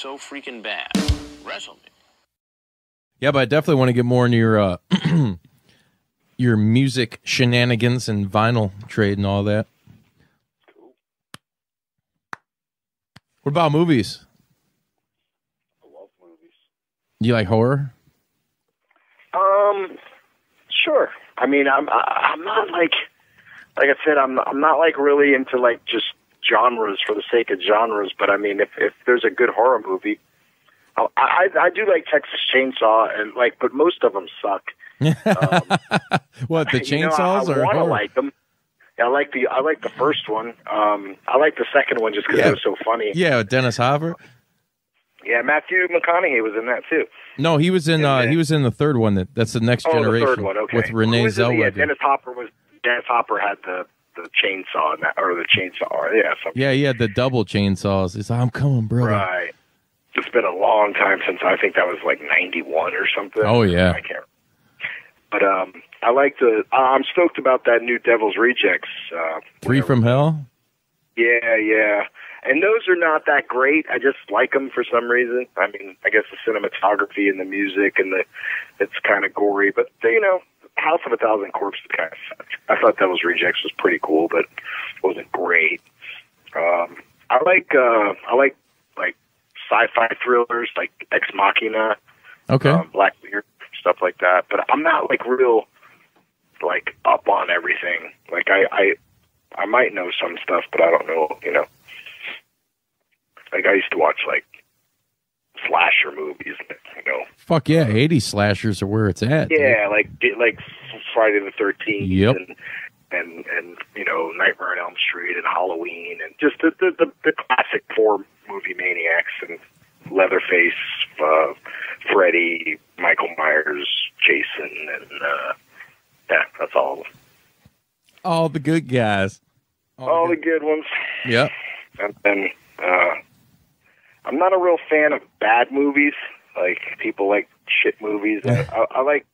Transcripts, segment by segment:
so freaking bad. Wrestle me. Yeah, but I definitely want to get more into your your music shenanigans and vinyl trade and all that. Cool. What about movies? I love movies. Do you like horror? Sure. I mean, I'm not like I said, I'm not like really into like just genres for the sake of genres. But I mean, if there's a good horror movie, I do like Texas Chainsaw, and like, but most of them suck. What, the chainsaws? I want to like them. I like the first one. I like the second one just because it was so funny. Yeah, Dennis Hopper. Yeah, Matthew McConaughey was in that too. No, he was in the third one. That's the Next Generation. The third one, okay. With Renee Zellweger. Yeah, Dennis Hopper had the chainsaw in that, or the chainsaw. Yeah, yeah, he had the double chainsaws. He's like, I'm coming, brother. Right. It's been a long time since I think that was like 91 or something. Oh yeah. I can't. But I like I'm stoked about that new Devil's Rejects. Three from Hell. Yeah. And those are not that great. I just like them for some reason. I mean, I guess the cinematography and the music and it's kind of gory. But, House of a Thousand Corpses kind of sucked. I thought Devil's Rejects was pretty cool, but it wasn't great. I like sci-fi thrillers like Ex Machina, Black Mirror, stuff like that. But I'm not like real like up on everything. Like I might know some stuff, but I don't know, Like I used to watch like slasher movies, Fuck yeah, 80s slashers are where it's at. Yeah, like Friday the 13th. Yep. And Nightmare on Elm Street and Halloween and just the classic four movie maniacs and Leatherface, Freddy, Michael Myers, Jason, and that's all of them. All the good guys. All the good ones. Yep. And then I'm not a real fan of bad movies. Like people like shit movies. I like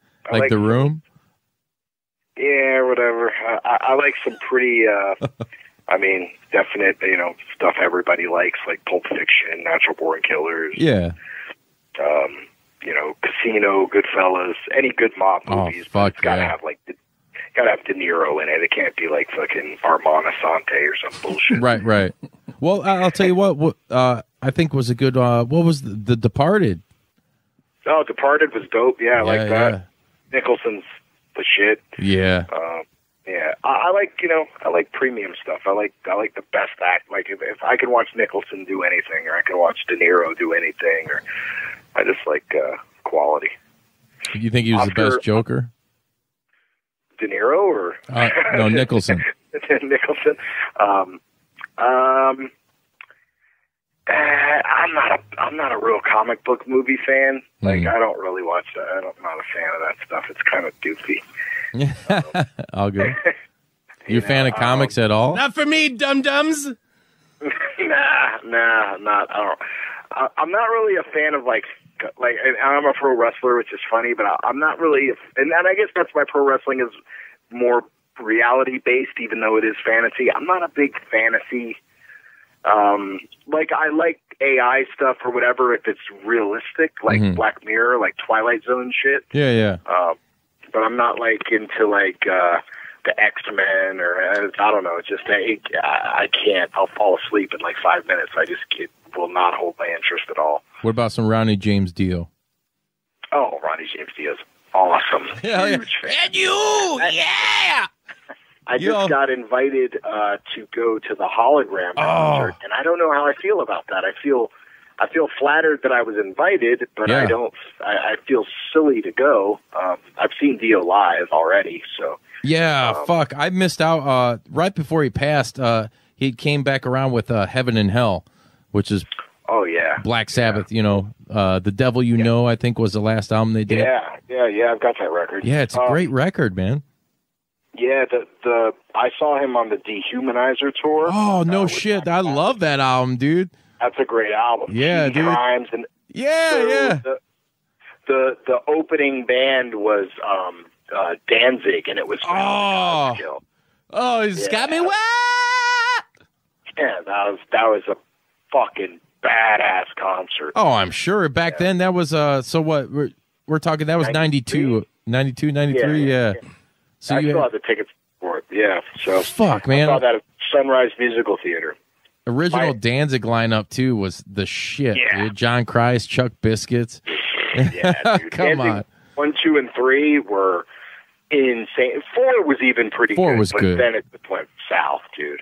The Room. Yeah, whatever. I like some pretty, definite, stuff everybody likes, like Pulp Fiction, Natural Born Killers. Yeah. Casino, Goodfellas, any good mob movies. Oh, fuck, it's gotta have gotta have De Niro in it. It can't be like fucking Armand Assante or some bullshit. Right. Well, I'll tell you what I think was a good, what was the Departed? Oh, Departed was dope. Yeah, I like that. Yeah. Nicholson's the shit. Yeah. Yeah. I like premium stuff. I like the best act. Like if I can watch Nicholson do anything, or I can watch De Niro do anything, or I just like quality. You think he was the best Joker? De Niro or no, Nicholson. Nicholson. I'm not a real comic book movie fan. Like I don't really watch that. I'm not a fan of that stuff. It's kind of doofy. I'll go. You a fan of comics at all? Not for me, dum-dums. Nah, not. I'm not really a fan of like I'm a pro wrestler, which is funny, but I'm not really. And I guess that's why pro wrestling is more reality based, even though it is fantasy. I'm not a big fantasy. I like AI stuff or whatever if it's realistic, like Black Mirror, like Twilight Zone shit. Yeah. But I'm not like into like the X-Men or I don't know. It's just I can't. I'll fall asleep in like 5 minutes. It will not hold my interest at all. What about some Ronnie James Dio? Oh, Ronnie James Dio's awesome. Huge fan. And you, yeah. I just got invited to go to the Hologram concert, and I don't know how I feel about that. I feel flattered that I was invited, but I don't. I feel silly to go. I've seen Dio live already, so fuck. I missed out. Right before he passed, he came back around with Heaven and Hell, which is Black Sabbath. The Devil You Know, I think was the last album they did. Yeah. I've got that record. Yeah, it's a great record, man. Yeah, I saw him on the Dehumanizer tour. Oh, no shit. I love that album, dude. That's a great album. Yeah, dude. Crimes and The opening band was Danzig, and it was he's got me wet. Yeah, that was a fucking badass concert. Oh, I'm sure. Back then, that was so what we're talking. That was 92, 93. Yeah. So I still have the tickets for it. Yeah. So fuck, man. I saw that at Sunrise Musical Theater. Original Danzig lineup too was the shit. Yeah. Dude. John Christ, Chuck Biscuits. Yeah, dude. Come Danzig on. 1, 2, and 3 were insane. 4 was even pretty 4 good. was good. Then it went south, dude.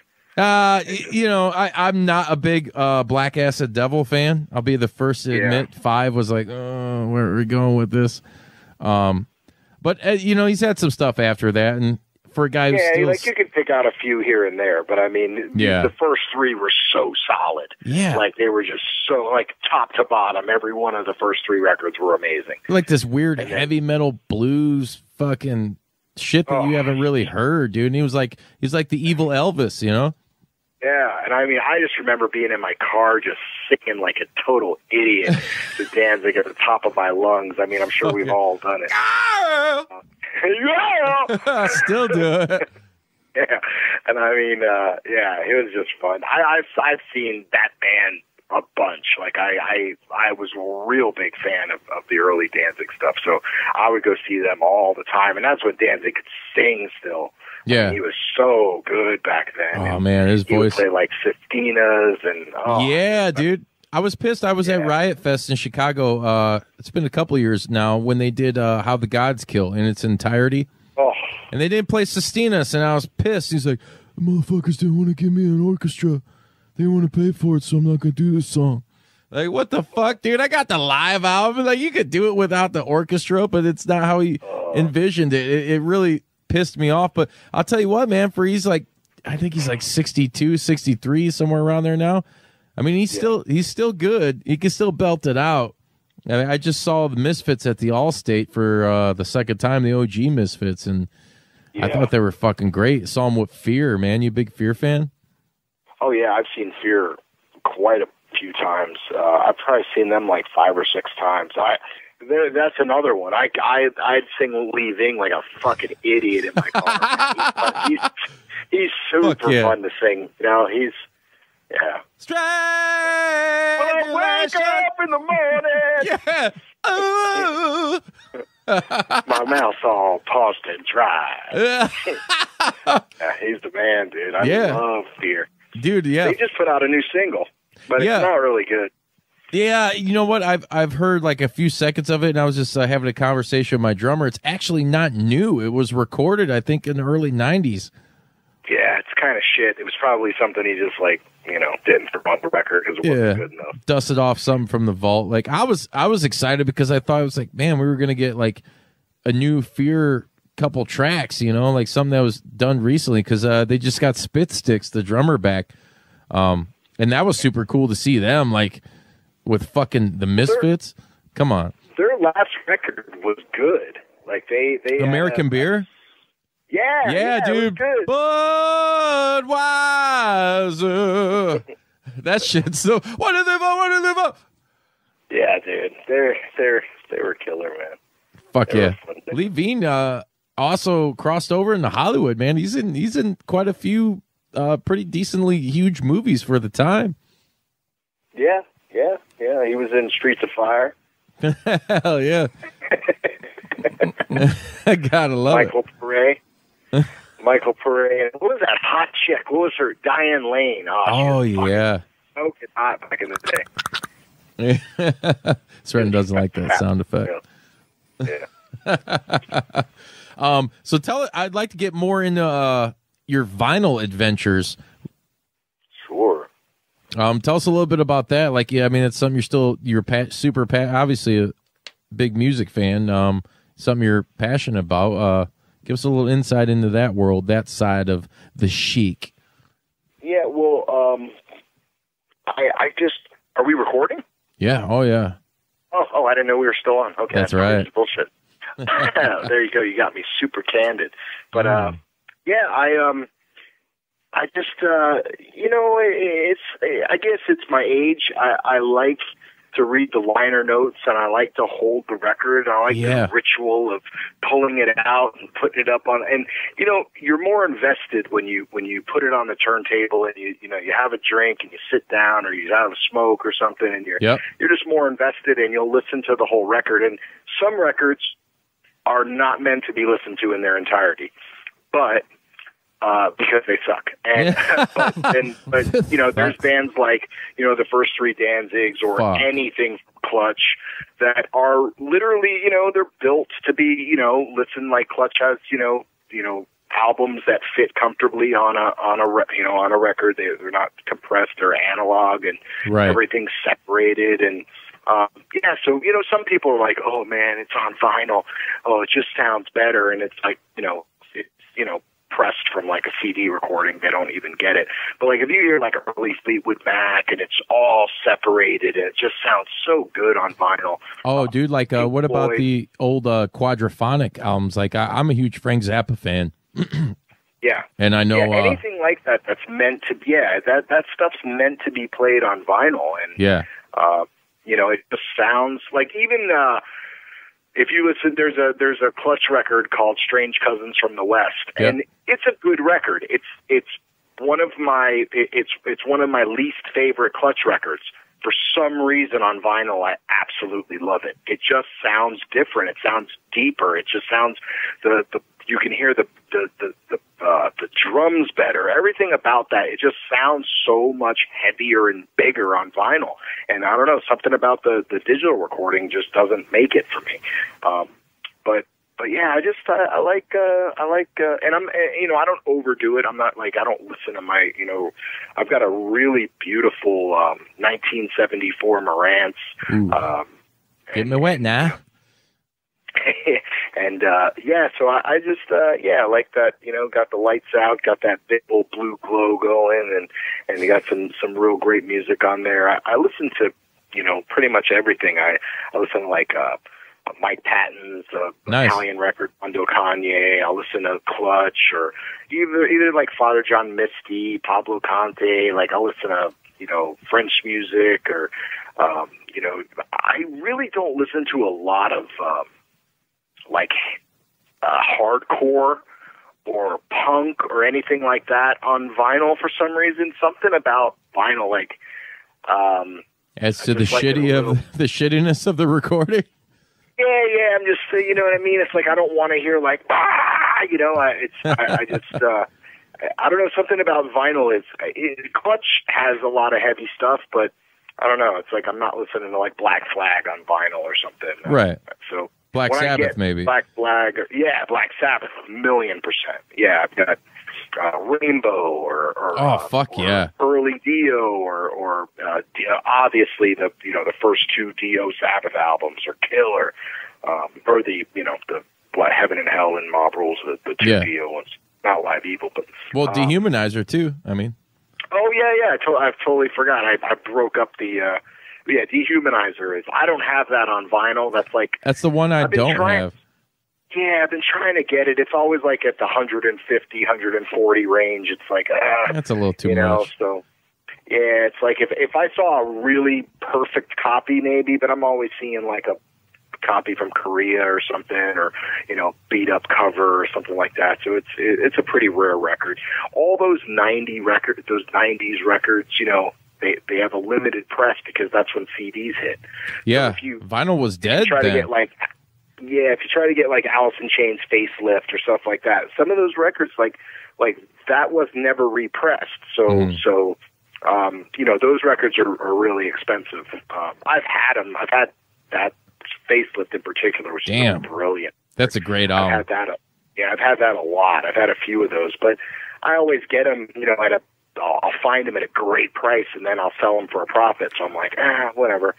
You know, I'm not a big Black Acid Devil fan. I'll be the first to admit 5 was like, oh, where are we going with this? But you know, he's had some stuff after that, and for a guy who's still... like you can pick out a few here and there, but I mean, the first 3 were so solid. Yeah. Like they were just so, like, top to bottom, every one of the first 3 records were amazing. Like this weird heavy metal blues fucking shit that you haven't really heard, dude. And he's like the evil Elvis, you know? Yeah, and I mean, I just remember being in my car just singing like a total idiot to Danzig at the top of my lungs. I mean, I'm sure we've all done it. Yeah! Still do it. Yeah, and I mean, it was just fun. I've seen that band a bunch. Like I was a real big fan of the early Danzig stuff, so I would go see them all the time, and that's when Danzig could sing still. Yeah, I mean, he was so good back then. Oh man, his he voice. Would play like Sistinas and yeah, dude. I was pissed. I was at Riot Fest in Chicago. It's been a couple years now when they did "How the Gods Kill" in its entirety. Oh, and they didn't play Sistinas, and I was pissed. He's like, "The motherfuckers didn't want to give me an orchestra. They didn't want to pay for it, so I'm not gonna do this song." Like, what the fuck, dude? I got the live album. Like, you could do it without the orchestra, but it's not how he envisioned it. It really pissed me off. But I'll tell you what, man, I think he's like 62, 63, somewhere around there now. I mean, he's still good. He can still belt it out. I mean, I just saw the Misfits at the Allstate for the second time, the OG Misfits, and I thought they were fucking great. Saw them with Fear, man. You a big Fear fan? Oh, yeah, I've seen Fear quite a few times. I've probably seen them like 5 or 6 times. That's another one. I'd sing Leaving like a fucking idiot in my car. He's super fun to sing. You know, he's Straight. When I wake up in the morning. Yeah. My mouth's all paused and dry. He's the man, dude. I love Fear. Dude, yeah. They just put out a new single, but it's not really good. Yeah, you know what? I've heard like a few seconds of it, and I was just having a conversation with my drummer. It's actually not new. It was recorded, I think, in the early 90s. Yeah, it's kind of shit. It was probably something he just, like, you know, didn't put on the record because it wasn't good enough. Dusted off something from the vault. Like, I was excited because I thought it was like, man, we were going to get like a new Fear couple tracks, you know, like something that was done recently because they just got Spit Sticks, the drummer, back. And that was super cool to see them, like, with fucking the Misfits. Come on. Their last record was good. Like, they American Beer? Yeah, dude. Budweiser. That shit. So what are they about? Yeah, dude. They were killer, man. Fuck yeah. Lee Veen also crossed over into Hollywood, man. He's in quite a few pretty decently huge movies for the time. Yeah. He was in Streets of Fire. Hell yeah. I gotta love Michael Pare. Michael Pare. What was that hot chick? What was her? Diane Lane. Oh yeah. Smoking hot back in the day. Sren doesn't like that sound effect. Yeah. So I'd like to get more into your vinyl adventures. Sure. Tell us a little bit about that. Like, yeah, I mean, it's something you're obviously a big music fan. Something you're passionate about. Give us a little insight into that world, that side of the Sheik. Yeah, well, I just, are we recording? Yeah. Oh yeah. Oh, I didn't know we were still on. Okay, that's right. Bullshit. There you go. You got me super candid. But yeah, I just, you know, I guess it's my age. I like to read the liner notes, and I like to hold the record. I like the ritual of pulling it out and putting it up on. And you know, you're more invested when you put it on the turntable, and you have a drink and you sit down or you have a smoke or something, and you're just more invested, and you'll listen to the whole record. And some records are not meant to be listened to in their entirety, but because they suck. And but you know, there's bands like, you know, the first three Danzigs or anything from Clutch that are literally, you know, they're built to be, you know, listen, like Clutch has, you know, albums that fit comfortably on a record. They're not compressed or analog, and everything's separated. And so, you know, some people are like, oh man, it's on vinyl. Oh, it just sounds better. And it's like, you know, it's, you know, pressed from like a CD recording. They don't even get it. But like if you hear like a early Fleetwood Mac and it's all separated and it just sounds so good on vinyl. Oh, dude, like what about the old Quadraphonic albums? Like I'm a huge Frank Zappa fan. Yeah. And I know anything like that that's meant to that stuff's meant to be played on vinyl. And you know, it just sounds like, even if you listen, there's a Clutch record called Strange Cousins from the West, and it's a good record. It's one of my least favorite Clutch records. For some reason on vinyl, I absolutely love it. It just sounds different. It sounds deeper. It just sounds you can hear the drums better. Everything about that, it just sounds so much heavier and bigger on vinyl. And I don't know, something about the digital recording just doesn't make it for me. But yeah, I like, and I'm, you know, I don't overdo it. I'm not like, I don't listen to my, you know, I've got a really beautiful 1974 Marantz. Get me wet now. And so I just I like that, you know, got the lights out, got that big old blue glow going, and you got some real great music on there. I listen to, you know, pretty much everything. I listen to like Mike Patton's Italian record, Mondo Kanye. I'll listen to Clutch, or either like Father John Misty, Pablo Conte. Like I'll listen to, you know, French music, or you know, I really don't listen to a lot of like hardcore or punk or anything like that on vinyl for some reason. Something about vinyl, like as to the the shittiness of the recording. Yeah, I'm just, you know what I mean? It's like I don't want to hear like, you know, I don't know, something about vinyl is, Clutch has a lot of heavy stuff, but I don't know, it's like I'm not listening to like Black Flag on vinyl or something. Right. So Black Sabbath, maybe. Black Flag, Black Sabbath, 1,000,000%. Yeah, I've got Rainbow or Early Dio or obviously the first two Dio Sabbath albums are killer, or the Heaven and Hell and Mob Rules, the two Dio ones, not Live Evil, but Dehumanizer too. I mean, I totally forgot. I broke up the. Dehumanizer is. I don't have that on vinyl. That's the one I don't have. Yeah, I've been trying to get it. It's always like at the 150, 140 range. It's like, that's a little too much. So, yeah, it's like if I saw a really perfect copy, maybe, but I'm always seeing like a copy from Korea or something, or, you know, beat up cover or something like that. So it's a pretty rare record. All those 90s records, you know, they have a limited press because that's when CDs hit. Yeah, so vinyl was dead then. If you try to get like Alice in Chains Facelift or stuff like that, some of those records like that was never repressed. So you know, those records are really expensive. I've had them. I've had that Facelift in particular, which is brilliant. That's a great album. I've had that a lot. I've had a few of those, but I always get them, you know, I'll find them at a great price, and then I'll sell them for a profit. So I'm like, whatever.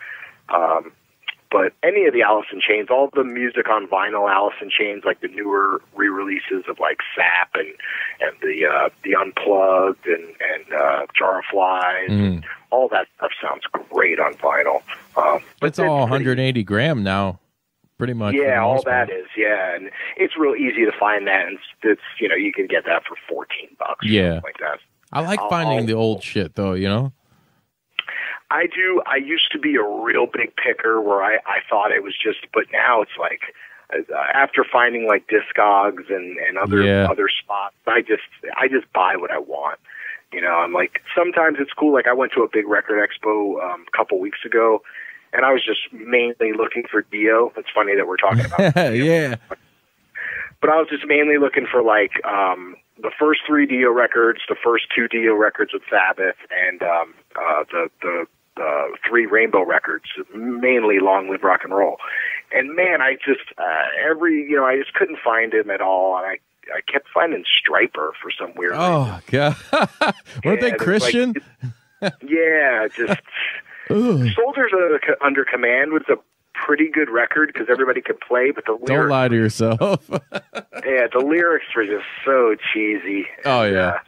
But any of the Alice in Chains, all the music on vinyl, Alice in Chains, like the newer re-releases of like Sap and the Unplugged and Jar of Flies, and all that stuff sounds great on vinyl. But it's all 180 gram now, pretty much. Yeah, all that is. Yeah, and it's real easy to find that, and it's, you know, you can get that for $14. Yeah, like that. I like finding the old shit though, you know. I do. I used to be a real big picker where I thought it was just, but now it's like, after finding like Discogs and other spots, I just buy what I want. You know, I'm like, sometimes it's cool. Like I went to a big record expo a couple weeks ago, and I was just mainly looking for Dio. It's funny that we're talking about Dio. Yeah. But I was just mainly looking for like the first 3 Dio records, the first 2 Dio records with Sabbath, and the 3 Rainbow records, mainly Long Live Rock and Roll. And man, I just I just couldn't find him at all, and I kept finding Stryper for some weird reason. Oh god, weren't they Christian? Like, yeah, just Soldiers Under Command was a pretty good record because everybody could play, but the lyrics, don't lie to yourself. Yeah, the lyrics were just so cheesy. Oh yeah.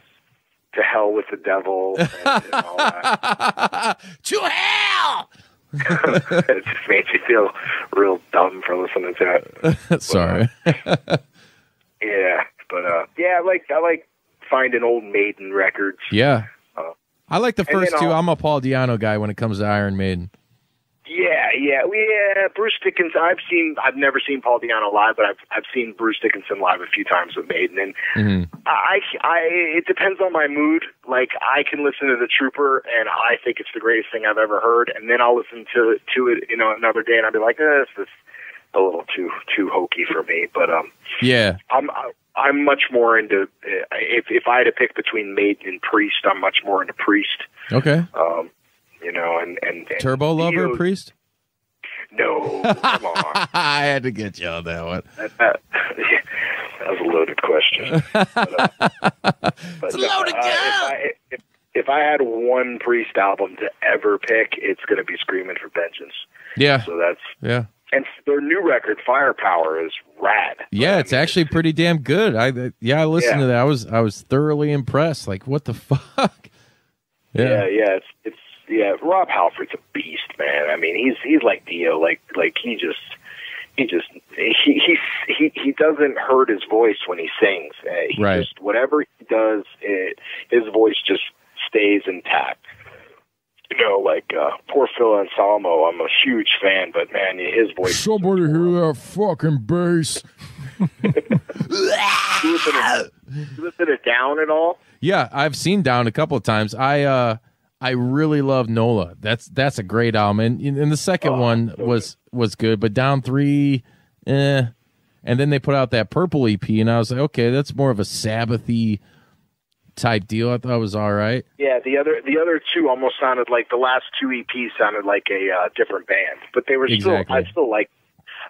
To hell with the devil and all that. To hell! It just made you feel real dumb for listening to it. Sorry. Yeah, but I like finding old Maiden records. Yeah, I like the first 2. I'm a Paul Di'Anno guy when it comes to Iron Maiden. Yeah. Bruce Dickinson. I've never seen Paul Di'Anno live, but I've seen Bruce Dickinson live a few times with Maiden, and it depends on my mood. Like I can listen to the Trooper, and I think it's the greatest thing I've ever heard, and then I'll listen to it, another day, and I'll be like, this is a little too hokey for me. But yeah, I'm much more into if I had to pick between Maiden and Priest, I'm much more into Priest. Okay. And Turbo Lover Dio, Priest? No, come on. I had to get you on that one. That was a loaded question. It's a loaded gun. If I had one Priest album to ever pick, it's going to be Screaming for Vengeance. Yeah. So that's and their new record, Firepower, is rad. Yeah, it's actually pretty damn good. I listened to that. I was thoroughly impressed. Like, what the fuck? Yeah. Rob Halford's a beast, man. I mean, he's like Dio. Like he doesn't hurt his voice when he sings. Just whatever he does, his voice just stays intact. Poor Phil Anselmo, I'm a huge fan, but man, his voice. Somebody hear that fucking bass. You listen to Down at all? Yeah, I've seen Down a couple of times. I really love Nola. That's a great album, and the second one was good, but Down 3, and then they put out that Purple EP, and I was like, okay, that's more of a Sabbathy type deal. I thought it was all right. Yeah, the other 2 almost sounded like the last 2 EPs sounded like a different band, but they were still. I still like.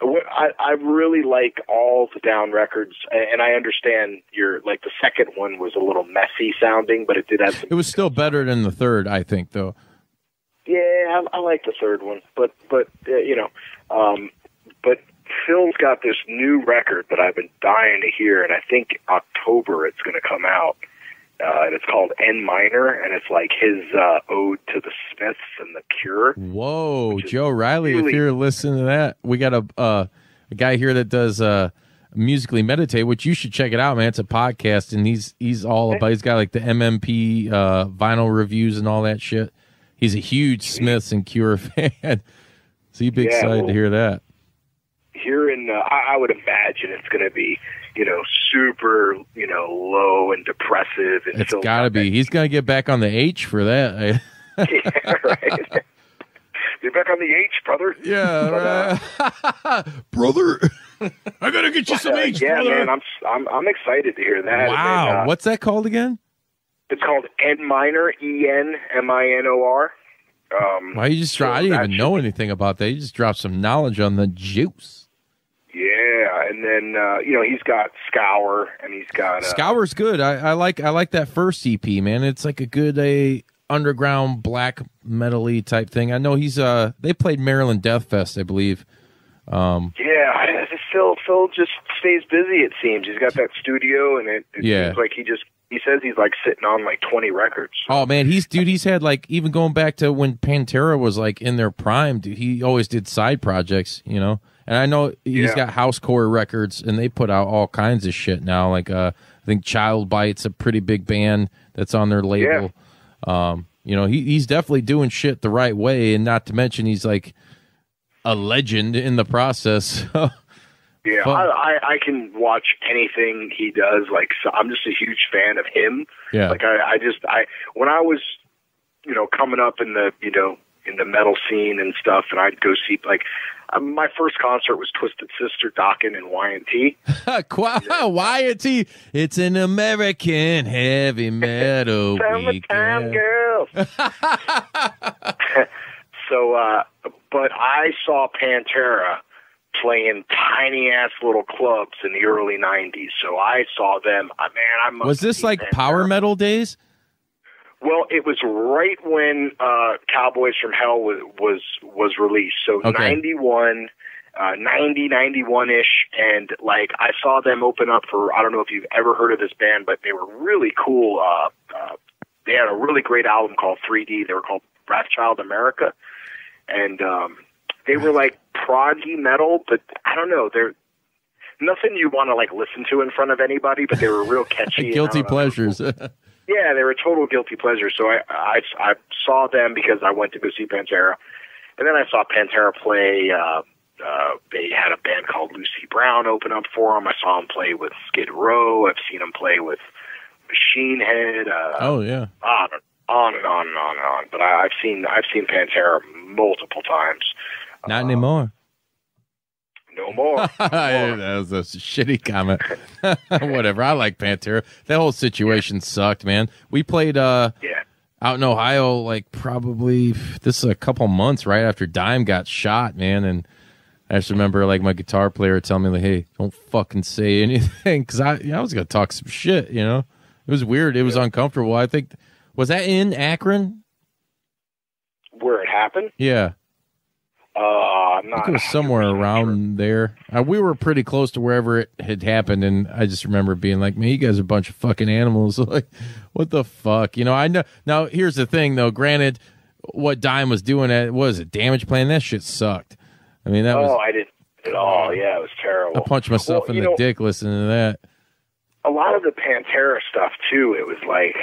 I really like all the Down records, and I understand the second one was a little messy sounding, but it did have. It was still better than the third, I think, though. Yeah, I like the third one, but Phil's got this new record that I've been dying to hear, and I think October it's going to come out. And it's called N Minor, and it's like his ode to the Smiths and the Cure. Whoa, Joe Riley! Really, if you're listening to that, we got a guy here that does Musically Meditate, which you should check it out, man. It's a podcast, and he's all about. He's got like the MMP vinyl reviews and all that shit. He's a huge Smiths and Cure fan, so you'd be excited to hear that. Here in, I would imagine it's going to be, super, low and depressive. And it's got to be. He's going to get back on the H for that. Yeah, right. Get back on the H, brother. Yeah, brother. I got to get you some H, brother. Man, I'm excited to hear that. Wow, then, what's that called again? It's called N Minor, ENMINOR. Why you just? I didn't even know anything about that. You just dropped some knowledge on the juice. Yeah, and then he's got Scour, and he's got Scour's good. I like that first EP, man. It's like a good underground black metal-y type thing. I know he's they played Maryland Death Fest, I believe. Yeah, Phil just stays busy. It seems he's got that studio, and it seems like he says he's like sitting on like 20 records. So. Oh man, he's had like, even going back to when Pantera was like in their prime, dude, he always did side projects, And I know he's got Housecore Records, and they put out all kinds of shit now. Like I think Child Bite's a pretty big band that's on their label. You know, he's definitely doing shit the right way, and not to mention he's like a legend in the process. Yeah, I can watch anything he does. Like, so I'm just a huge fan of him. Yeah. Like, I when I was, you know, coming up in the, you know, in the metal scene and stuff, and I'd go see, like, my first concert was Twisted Sister, Dokken, and Y&T. Y&T, it's an American heavy metal Summertime weekend. girls. So, but I saw Pantera playing tiny-ass little clubs in the early 90s. So I saw them. Was this like power metal days? Well, it was right when Cowboys from Hell was released. So Okay. 91, 91-ish. And, like, I saw them open up for, I don't know if you've ever heard of this band, but they were really cool. They had a really great album called 3D. They were called Wrathchild America. And they were, like, proggy metal, but I don't know. They're nothing you want to, like, listen to in front of anybody, but they were real catchy. Guilty pleasures. Yeah, they were total guilty pleasures. So I saw them because I went to go see Pantera. And then I saw Pantera play. They had a band called Lucy Brown open up for them. I saw them play with Skid Row. I've seen them play with Machine Head. Oh, yeah. On and on and on and on. But I've seen Pantera multiple times. Not anymore. No more. That was a shitty comment. Whatever. I like Pantera. That whole situation sucked, man. We played out in Ohio, like probably this is a couple months right after Dime got shot, man. And I just remember like my guitar player telling me like, "Hey, don't fucking say anything," because I was gonna talk some shit. You know, it was weird. It was uncomfortable. I think was that in Akron, where it happened? Yeah. I think it was somewhere around there. We were pretty close to wherever it had happened, and I just remember being like, "Man, you guys are a bunch of fucking animals." Like, what the fuck? You know, I know. Now, here's the thing, though. Granted, what Dime was doing was it Damage Plan? That shit sucked. I mean, that was. Oh, I didn't at all. Yeah, it was terrible. I punched myself in the dick listening to that. A lot of the Pantera stuff too. It was like,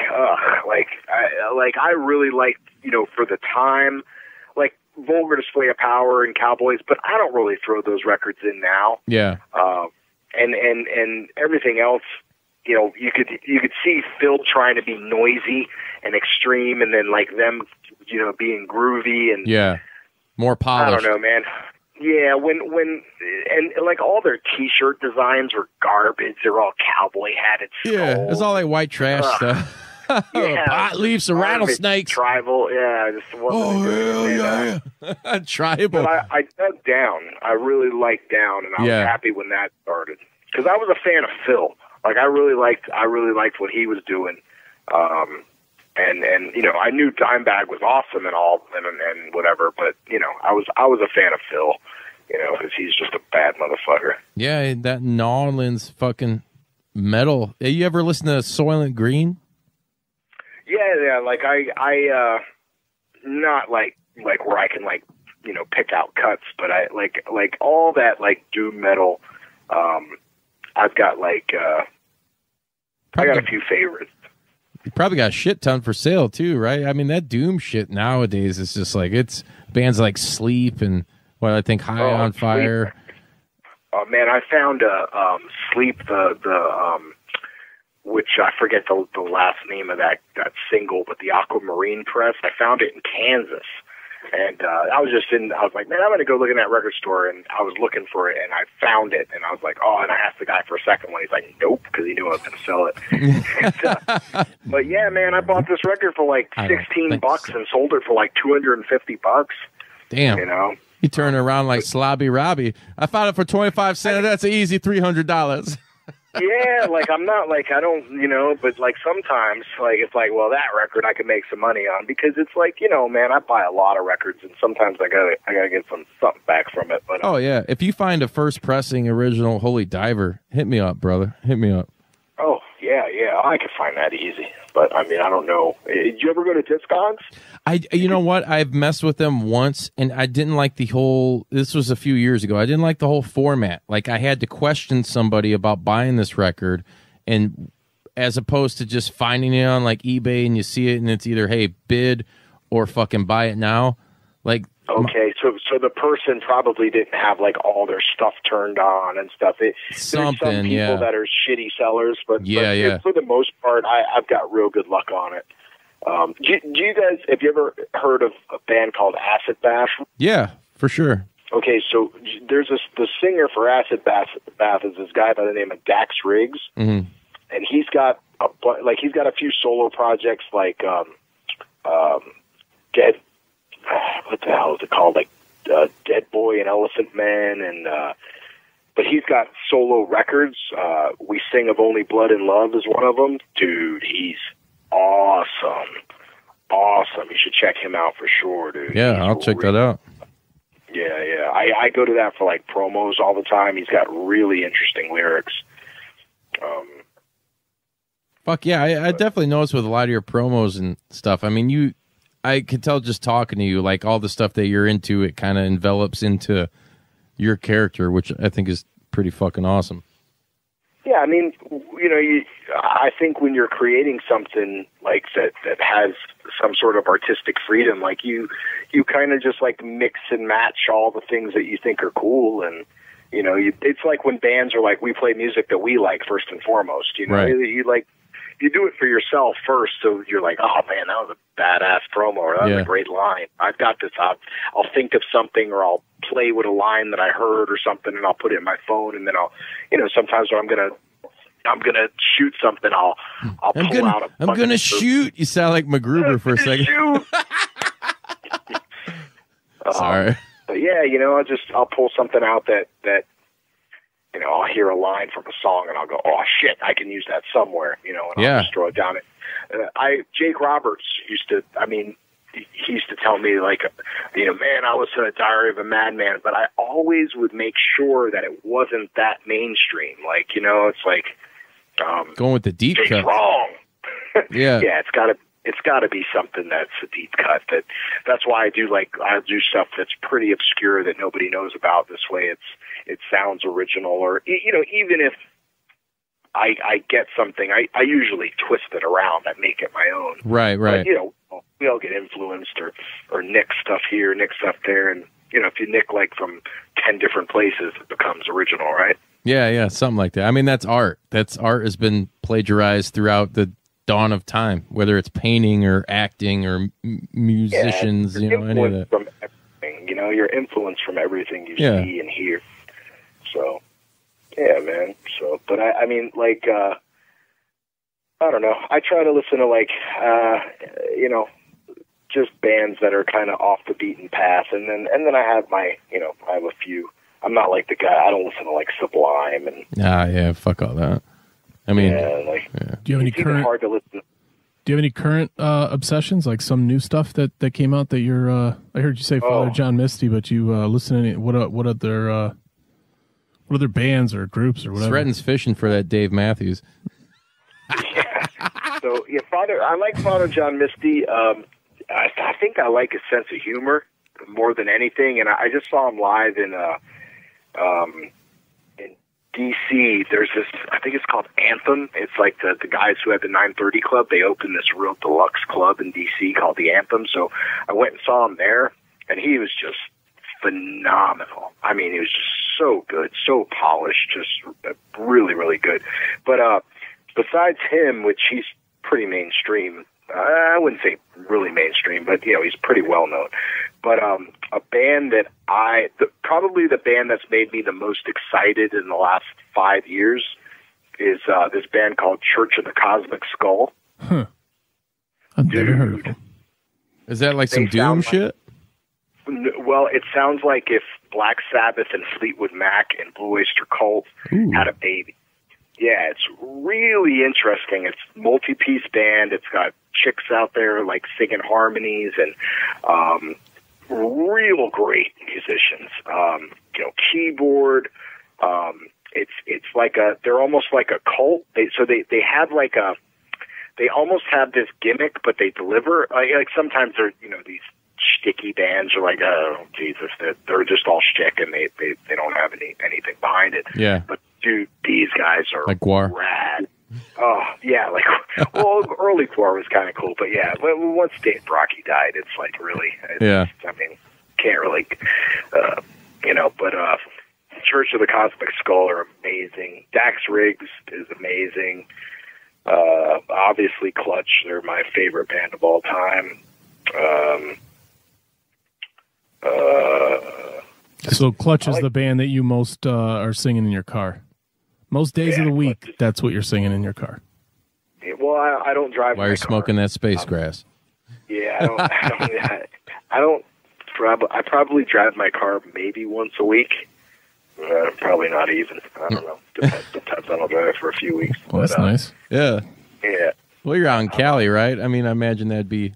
I really liked, you know, for the time, like Vulgar Display of Power and Cowboys, but I don't really throw those records in now. Yeah. And everything else, you know, you could see Phil trying to be noisy and extreme, and then like them, you know, being groovy and more polished. I don't know, man. Yeah, when like all their T-shirt designs were garbage. They're all cowboy hatted. Yeah, it's all like white trash stuff. Yeah, pot leaves and rattlesnakes. Tribal, yeah. Just Tribal. But I dug down. I really liked Down, and I was happy when that started because I was a fan of Phil. Like I really liked what he was doing. And you know, I knew Dimebag was awesome and all, and whatever, but you know, I was a fan of Phil, you know, because he's just a bad motherfucker. Yeah, that New Orleans fucking metal. You ever listen to Soylent Green? Yeah, like I not like where I can like, you know, pick out cuts, but I like all that like doom metal. I've got like I got a few favorites. You probably got a shit ton for sale too, right? I mean, that doom shit nowadays is just like it's bands like Sleep and what I think High on Fire. Sleep. Oh man, I found Sleep the which I forget the last name of that single, but the Aquamarine Press. I found it in Kansas. And I was like, man, I'm going to go look in that record store, and I was looking for it, and I found it, and I was like, oh, and I asked the guy for a second one. He's like, nope, because he knew I was going to sell it. But yeah, man, I bought this record for like $16 and sold it for like $250. Damn. You know? You turn around like Slobby Robbie. I found it for 25 cents. That's an easy $300. Yeah, like I'm not like I don't, you know, but like sometimes like it's like, well, that record I could make some money on because it's like, you know, man, I buy a lot of records and sometimes I gotta get something back from it. But oh yeah, if you find a first pressing original Holy Diver, hit me up, brother. Hit me up. Oh yeah, I could find that easy. But I mean, I don't know. Did you ever go to Discogs? You know what? I've messed with them once, and I didn't like the whole. This was a few years ago. I didn't like the whole format. Like I had to question somebody about buying this record, and as opposed to just finding it on like eBay and you see it and it's either, hey, bid or fucking buy it now. Like, okay, so the person probably didn't have like all their stuff turned on and stuff. There's some people that are shitty sellers, but for the most part, I've got real good luck on it. Do you guys, have you ever heard of a band called Acid Bath? Yeah, for sure. Okay, so there's the singer for Acid Bath is this guy by the name of Dax Riggs, and he's got a few solo projects like Dead. What the hell is it called? Like Dead Boy and Elephant Man, and but he's got solo records. We Sing of Only Blood and Love is one of them. Dude, he's awesome. You should check him out for sure, dude. Yeah, I'll check that out. Yeah. I go to that for like promos all the time. He's got really interesting lyrics. Fuck yeah, I definitely noticed with a lot of your promos and stuff. I mean, I could tell just talking to you, like all the stuff that you're into, it kind of envelops into your character, which I think is pretty fucking awesome. Yeah, I mean, I think when you're creating something like that has some sort of artistic freedom, like you kind of just like mix and match all the things that you think are cool, and it's like when bands are like, we play music that we like first and foremost. Right. You do it for yourself first, so you're like, oh man, that was a badass promo, or that was a great line. I've got this. I'll think of something, or I'll play with a line that I heard or something, and I'll put it in my phone, and then I'll, sometimes when I'm gonna shoot something, I'll pull out a. I'm gonna shoot. You sound like MacGruber for a second. Shoot. Sorry. But yeah, I'll pull something out that. I'll hear a line from a song and I'll go, oh shit, I can use that somewhere, and I'll just throw it down. Jake Roberts he used to tell me like, man, I listen to Diary of a Madman, but I always would make sure that it wasn't that mainstream. Like, it's like, going with the deep Jake's cut. wrong. Yeah. Yeah. It's gotta be something that's a deep cut. That's why I do stuff that's pretty obscure that nobody knows about. This way it sounds original, or, even if I get something, I usually twist it around. I make it my own. Right. But, we all get influenced or nick stuff here, nick stuff there. And, if you nick like from 10 different places, it becomes original, right? Yeah. Something like that. I mean, that's art. Art has been plagiarized throughout the dawn of time, whether it's painting or acting or musicians, any of that. From everything, you're influenced from everything you see and hear. So, yeah, man. So, but I mean, like, I don't know. I try to listen to like, just bands that are kind of off the beaten path, and then I have my, I have a few. I'm not like the guy. I don't listen to like Sublime and. Fuck all that. I mean, do you have any current? Hard to listen. Do you have any current obsessions, like some new stuff that came out that you're? I heard you say Father John Misty, but you listen to any? What other bands or groups or whatever? Sretton's fishing for that Dave Matthews. So I like Father John Misty. I think I like his sense of humor more than anything, and I just saw him live in DC. There's this, I think it's called Anthem. It's like the guys who had the 930 Club. They opened this real deluxe club in DC called the Anthem. So I went and saw him there, and he was just phenomenal. I mean, he was just so good, so polished, just really, really good. But besides him, which he's pretty mainstream, I wouldn't say really mainstream, but he's pretty well known. But a band that probably the band that's made me the most excited in the last 5 years is this band called Church of the Cosmic Skull. Huh. I've never heard of them. Is that like some Doom shit? Well, it sounds like if Black Sabbath and Fleetwood Mac and Blue Oyster Cult had a baby. Yeah, it's really interesting. It's multi-piece band. It's got chicks out there like singing harmonies and real great musicians. Keyboard. It's like they're almost like a cult. They almost have this gimmick, but they deliver. Like sometimes they're these shticky bands are like, oh Jesus, they're just all shtick and they don't have anything behind it. Yeah. But dude, these guys are like Gwar. rad. Oh yeah, like well, early core was kind of cool, but yeah, once Dave Brocky died, it's like really, I mean, can't really, but Church of the Cosmic Skull are amazing. Dax Riggs is amazing. Obviously, Clutch, they're my favorite band of all time. So Clutch is the band that you most are singing in your car. Most days of the week, that's what you're singing in your car. Yeah, well, I don't drive. While you're smoking that space grass. Yeah, I probably drive my car maybe once a week. Probably not even. I don't know. Depends on I'll drive it for a few weeks. Well, that's nice. Yeah. Yeah. Well, you're out in Cali, right? I mean, I imagine that'd be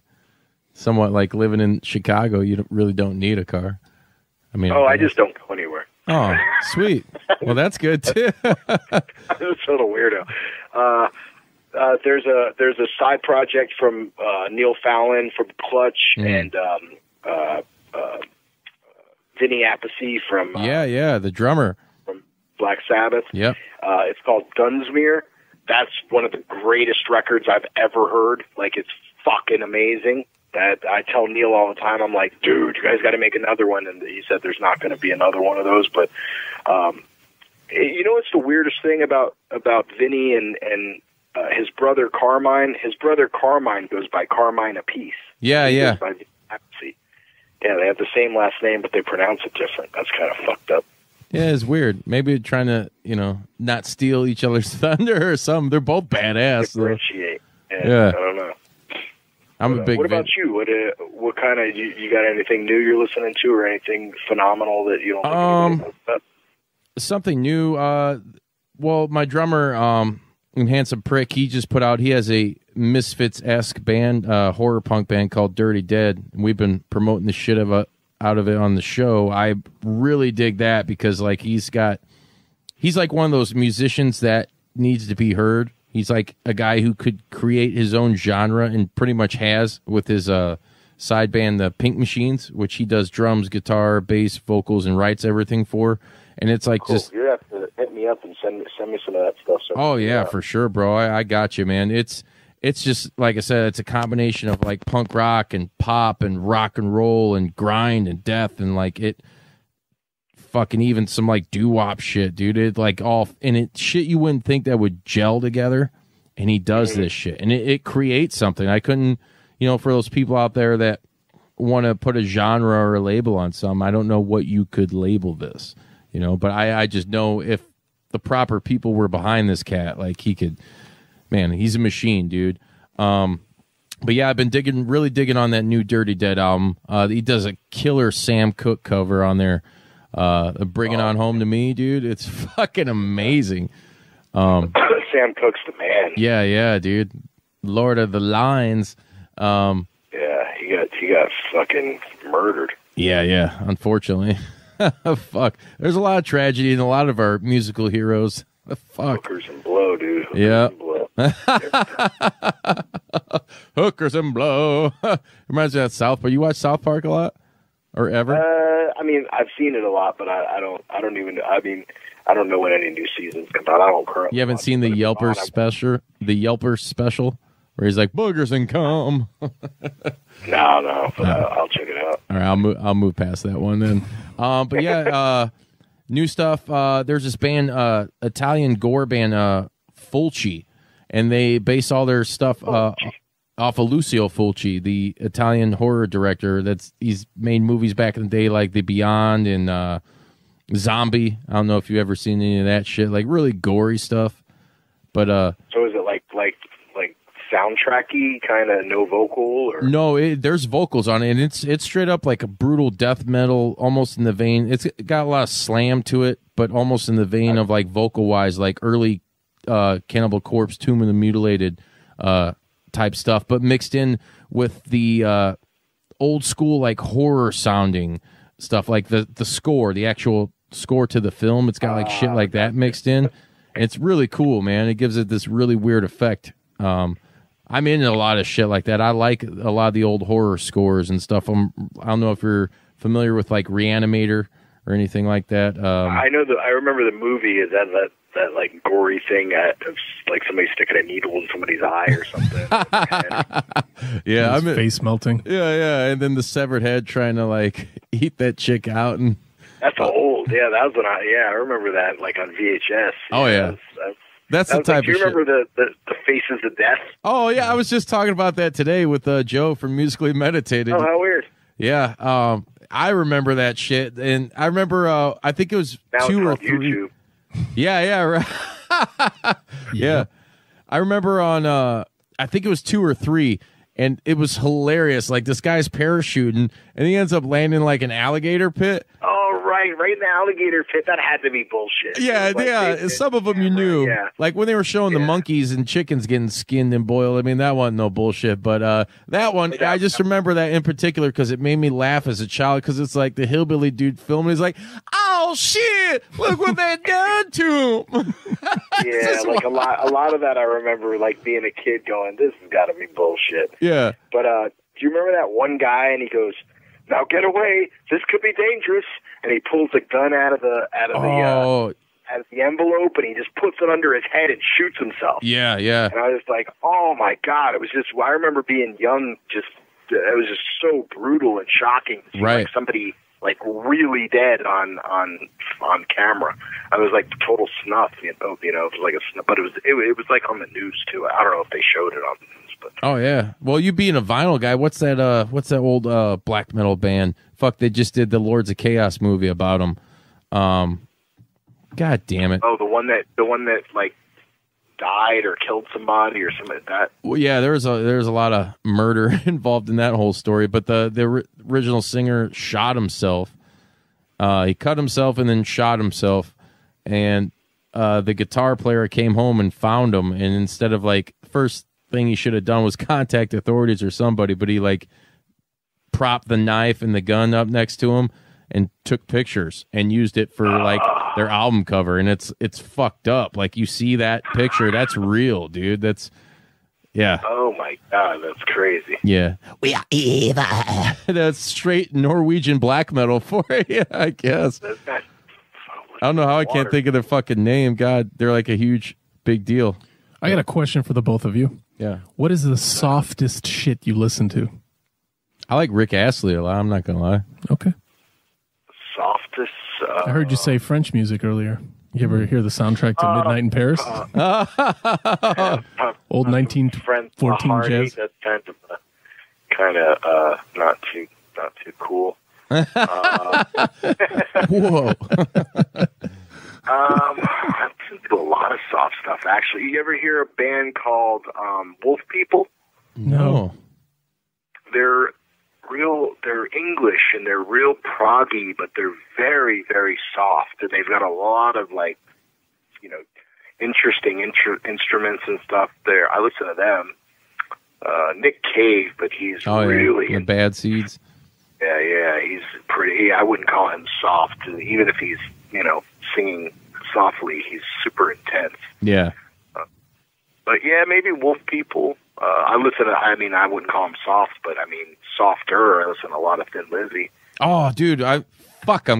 somewhat like living in Chicago. You really don't need a car. I mean, I just don't go anywhere. Oh, sweet. Well, that's good too. I'm a total weirdo. There's a side project from Neil Fallon from Clutch and Vinny Appice from the drummer from Black Sabbath. Yep. It's called Dunsmuir. That's one of the greatest records I've ever heard. Like, it's fucking amazing. That I tell Neil all the time. I'm like, dude, you guys got to make another one. And he said there's not going to be another one of those. But what's the weirdest thing about Vinny and his brother Carmine? His brother Carmine goes by Carmine Appice. Yeah. Goes by Appice. Yeah, they have the same last name, but they pronounce it different. That's kind of fucked up. Yeah, it's weird. Maybe trying to, not steal each other's thunder or something. They're both badass. Differentiate. Yeah. I don't know. I'm a big. What about you? What kind of you got anything new you're listening to, or anything phenomenal that you don't think about? Something new. Well, my drummer, Handsome Prick, he just put out. He has a Misfits-esque band, horror punk band called Dirty Dead. We've been promoting the shit out of it on the show. I really dig that because like he's like one of those musicians that needs to be heard. He's like a guy who could create his own genre and pretty much has with his side band, the Pink Machines, which he does drums, guitar, bass, vocals, and writes everything for. And it's like cool. You have to hit me up and send me some of that stuff. For sure, bro. I got you, man. It's just like I said, it's a combination of like punk rock and pop and rock and roll and grind and death and like it. Fucking even some like doo-wop shit, dude. It like all and it shit you wouldn't think that would gel together, and he does this shit, and it creates something. I couldn't, for those people out there that want to put a genre or a label on some, I don't know what you could label this, but I just know if the proper people were behind this cat, like he could, man, he's a machine, dude. But yeah, I've been really digging on that new Dirty Dead album. He does a killer Sam Cooke cover on there. Bring It On Home to Me, dude. It's fucking amazing. Sam Cooke's the man. Yeah, dude. Lord of the Lines. Yeah, he got fucking murdered. Yeah. Unfortunately, fuck. There's a lot of tragedy in a lot of our musical heroes. Fuck. Hookers and blow, dude. Yeah. Hookers and blow. Reminds me of South Park. You watch South Park a lot, or ever? I mean, I've seen it a lot, but I don't even. I mean, I don't know when any new seasons come out. I don't currently. You haven't seen the Yelper special? The Yelper special, where he's like boogers and cum. No, but I'll check it out. All right, I'll move past that one then. But yeah, new stuff. There's this band, Italian gore band, Fulci, and they base all their stuff off of Lucio Fulci, the Italian horror director. He's made movies back in the day like The Beyond and Zombie. I don't know if you've ever seen any of that shit, like really gory stuff. But so is it like soundtracky, kind of no vocal? Or? No, there's vocals on it, and it's straight up like a brutal death metal, almost in the vein. It's got a lot of slam to it, but almost in the vein of like vocal wise, like early Cannibal Corpse, Tomb of the Mutilated type stuff, but mixed in with the old school like horror sounding stuff, like the score, the actual score to the film. It's got like shit like that mixed in. And it's really cool, man. It gives it this really weird effect. I'm into a lot of shit like that. I like a lot of the old horror scores and stuff. I don't know if you're familiar with like Reanimator or anything like that. I know I remember the movie. Is that that like gory thing at like somebody sticking a needle in somebody's eye or something. Yeah, I mean, face melting. Yeah, and then the severed head trying to like eat that chick out, and that's old. Yeah, that was when I remember that like on VHS. Oh yeah. That's the type of shit. Do you remember the Faces of Death? Oh yeah, I was just talking about that today with Joe from Musically Meditated. Oh, how weird. Yeah, I remember that shit, and I remember I think it was now 2 or 3. YouTube. Yeah, right. Yeah, I remember on I think it was 2 or 3, and it was hilarious. Like this guy's parachuting, and he ends up landing like an alligator pit. Oh, right in the alligator pit. That had to be bullshit. Yeah, like, some of them you knew. Yeah. Like when they were showing the monkeys and chickens getting skinned and boiled. I mean, that wasn't no bullshit. But that one, I just remember that in particular because it made me laugh as a child because it's like the hillbilly dude filming. He's like, oh, shit, look what they done to him. Yeah, like a lot of that I remember like being a kid going, this has got to be bullshit. Yeah. But do you remember that one guy and he goes, now get away, this could be dangerous. And he pulls a gun out of the envelope, and he just puts it under his head and shoots himself. Yeah. And I was like, oh my god! It was just. I remember being young. Just it was just so brutal and shocking. To see, right. Like somebody like really dead on camera. I was like total snuff. You know, it was like a snuff, but it was like on the news too. I don't know if they showed it on the news, but. Oh yeah. Well, you being a vinyl guy, what's that old black metal band? Fuck, they just did the Lords of Chaos movie about them. God damn it. Oh, the one that like died or killed somebody or something like that. Well, yeah, there's a lot of murder involved in that whole story, but the original singer shot himself. He cut himself and then shot himself, and the guitar player came home and found him, and instead of like first thing he should have done was contact authorities or somebody, but he like propped the knife and the gun up next to him and took pictures and used it for like their album cover, and it's fucked up. Like you see that picture, that's real, dude. That's yeah. Oh my god, that's crazy. Yeah. We are evil. That's straight Norwegian black metal for you, I guess. I don't know how I can't think of their fucking name. God, they're like a huge big deal. I got a question for the both of you. Yeah. What is the softest shit you listen to? I like Rick Astley a lot, I'm not going to lie. Okay. Softest... I heard you say French music earlier. You ever hear the soundtrack to Midnight in Paris? Old 1914 jazz? That's kind of not too cool. Whoa. I listen to a lot of soft stuff, actually. You ever hear a band called Wolf People? No. They're English and they're real proggy, but they're very, very soft. And they've got a lot of like, interesting instruments and stuff there. I listen to them. Nick Cave, but he's really the Bad Seeds. Yeah, he's pretty. I wouldn't call him soft, even if he's singing softly. He's super intense. Yeah. But yeah, maybe Wolf People. I listen to. I wouldn't call him soft, but softer. I listen to a lot of Thin Lizzy. Oh, dude, I'm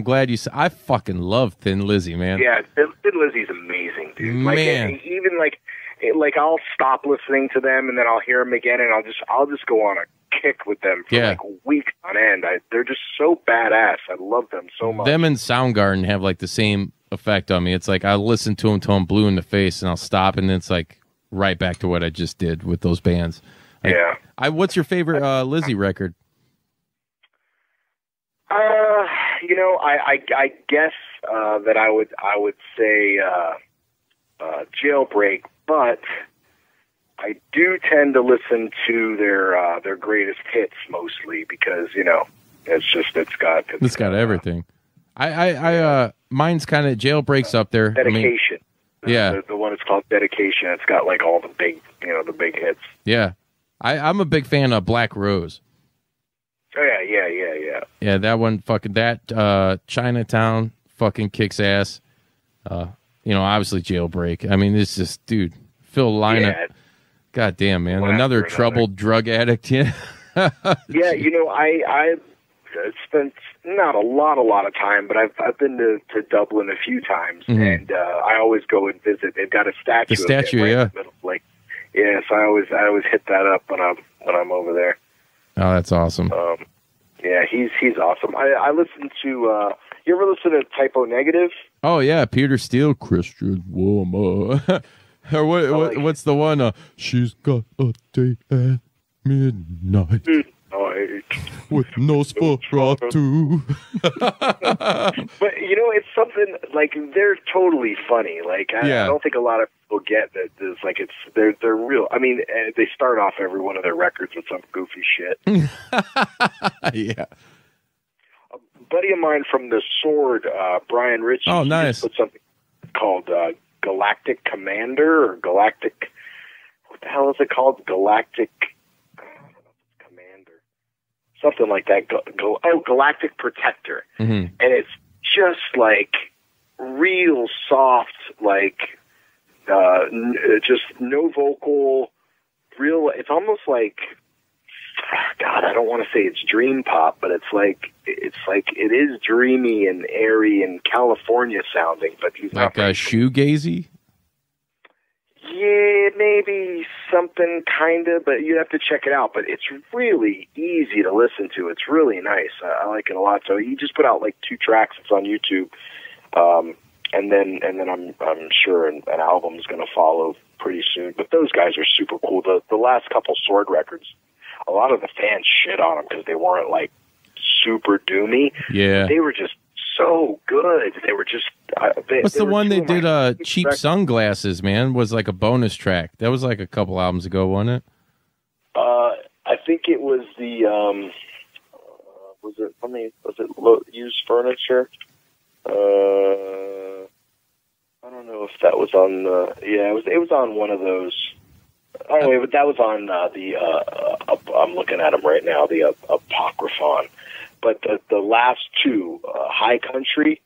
glad you said. I fucking love Thin Lizzy, man. Yeah, Thin Lizzy's amazing, dude. Man. Even I'll stop listening to them and then I'll hear them again, and I'll just go on a kick with them for like weeks on end. They're just so badass. I love them so much. Them and Soundgarden have like the same effect on me. It's like I listen to them till I'm blue in the face, and I'll stop, and then it's like right back to what I just did with those bands. Like, yeah. What's your favorite Lizzy record? I guess that I would say Jailbreak, but I do tend to listen to their greatest hits mostly because it's got everything. I mine's kind of Jailbreak's up there. Dedication. Yeah, the one that's called Dedication. It's got like all the big big hits. Yeah, I'm a big fan of Black Rose. Oh yeah. Yeah, that one Chinatown fucking kicks ass. Obviously Jailbreak. I mean, it's just, dude, Phil Lynott. Yeah. God damn, man. Another troubled drug addict. Yeah. Yeah, spent not a lot of time, but I've been to Dublin a few times, and I always go and visit. They've got a statue. The statue, right yeah. in the middle, like, yeah. So I always hit that up when I'm over there. Oh, that's awesome. Yeah, he's awesome. I listen to. You ever listen to Typo Negative? Oh yeah, Peter Steele, Christian woman. Or what's the one? She's got a date at midnight with Nosferatu. But it's something like they're totally funny. Like I don't think a lot of people get that. It's like they're real. I mean, they start off every one of their records with some goofy shit. Yeah. A buddy of mine from the Sword, Brian Ritchie. Oh, nice. Put something called Galactic Commander or Galactic. What the hell is it called? Galactic Commander. Something like that. Galactic Protector. Mm-hmm. And it's just like real soft, like just no vocal, real. It's almost like, God, I don't want to say it's dream pop, but it's like it is dreamy and airy and California sounding, but he's like not a shoegazy. Yeah, maybe something kind of, but you'd have to check it out. But it's really easy to listen to. It's really nice. I like it a lot. So he just put out like 2 tracks. It's on YouTube, and then I'm sure an album's going to follow pretty soon. But those guys are super cool. The last couple Sword records, a lot of the fans shit on them because they weren't like super doomy. Yeah, they were just so good. They were just. What's the one they did? Cheap Sunglasses, man, was like a bonus track. That was like a couple albums ago, wasn't it? I think it was the. Was it Used Furniture? I don't know if that was on the. Yeah, it was on one of those. Oh, wait, but that was on I'm looking at them right now. The Apocryphon. But the last 2, High Country,